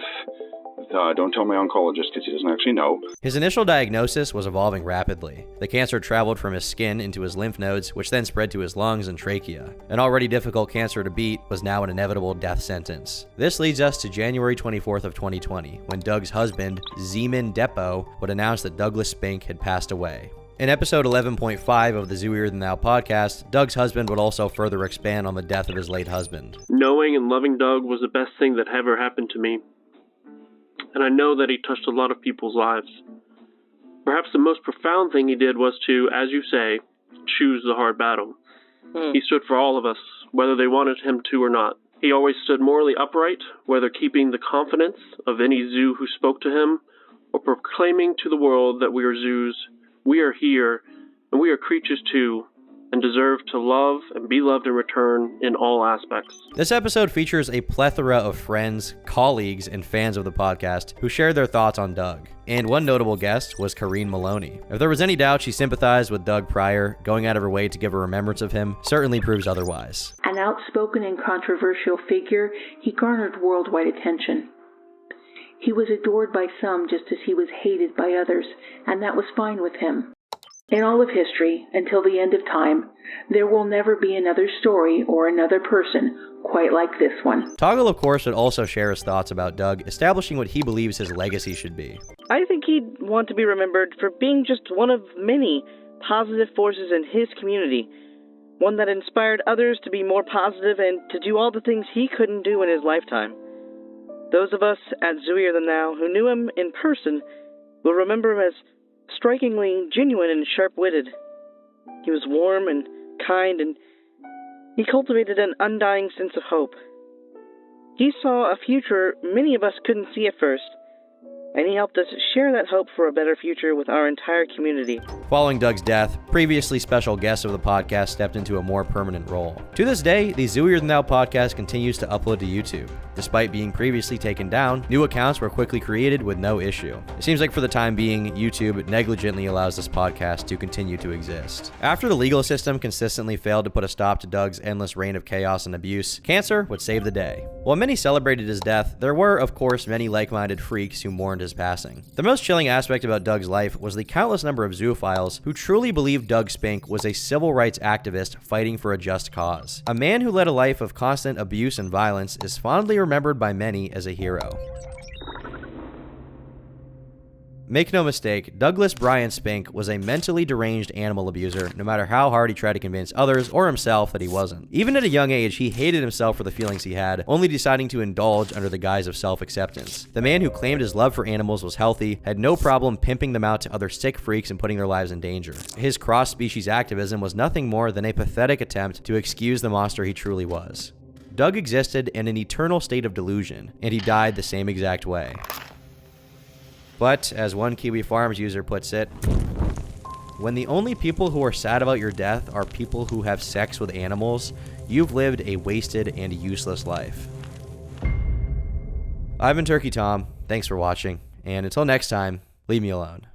Don't tell my oncologist because he doesn't actually know. His initial diagnosis was evolving rapidly. The cancer traveled from his skin into his lymph nodes, which then spread to his lungs and trachea. An already difficult cancer to beat was now an inevitable death sentence. This leads us to January 24th of 2020, when Doug's husband, Zeman Depo, would announce that Douglas Spink had passed away. In episode 11.5 of the Zooier Than Thou podcast, Doug's husband would also further expand on the death of his late husband. Knowing and loving Doug was the best thing that ever happened to me. And I know that he touched a lot of people's lives. Perhaps the most profound thing he did was to, as you say, choose the hard battle. He stood for all of us, whether they wanted him to or not. He always stood morally upright, whether keeping the confidence of any zoo who spoke to him, or proclaiming to the world that we are zoos, we are here, and we are creatures too, and deserve to love and be loved in return in all aspects. This episode features a plethora of friends, colleagues, and fans of the podcast who shared their thoughts on Doug. And one notable guest was Corrine Maloney. If there was any doubt she sympathized with Doug Pryor, going out of her way to give a remembrance of him certainly proves otherwise. An outspoken and controversial figure, he garnered worldwide attention. He was adored by some just as he was hated by others, and that was fine with him. In all of history, until the end of time, there will never be another story or another person quite like this one. Toggle, of course, would also share his thoughts about Doug, establishing what he believes his legacy should be. I think he'd want to be remembered for being just one of many positive forces in his community, one that inspired others to be more positive and to do all the things he couldn't do in his lifetime. Those of us at Zooier Than Thou who knew him in person will remember him as strikingly genuine and sharp-witted. He was warm and kind, and he cultivated an undying sense of hope. He saw a future many of us couldn't see at first, and he helped us share that hope for a better future with our entire community. Following Doug's death, previously special guests of the podcast stepped into a more permanent role. To this day, the Zooier Than Thou podcast continues to upload to YouTube. Despite being previously taken down, new accounts were quickly created with no issue. It seems like for the time being, YouTube negligently allows this podcast to continue to exist. After the legal system consistently failed to put a stop to Doug's endless reign of chaos and abuse, cancer would save the day. While many celebrated his death, there were, of course, many like-minded freaks who mourned his passing. The most chilling aspect about Doug's life was the countless number of zoophiles who truly believed Doug Spink was a civil rights activist fighting for a just cause. A man who led a life of constant abuse and violence is fondly remembered by many as a hero. Make no mistake, Douglas Brian Spink was a mentally deranged animal abuser, no matter how hard he tried to convince others or himself that he wasn't. Even at a young age, he hated himself for the feelings he had, only deciding to indulge under the guise of self-acceptance. The man who claimed his love for animals was healthy had no problem pimping them out to other sick freaks and putting their lives in danger. His cross-species activism was nothing more than a pathetic attempt to excuse the monster he truly was. Doug existed in an eternal state of delusion, and he died the same exact way. But, as one Kiwi Farms user puts it, when the only people who are sad about your death are people who have sex with animals, you've lived a wasted and useless life. I've been Turkey Tom, thanks for watching, and until next time, leave me alone.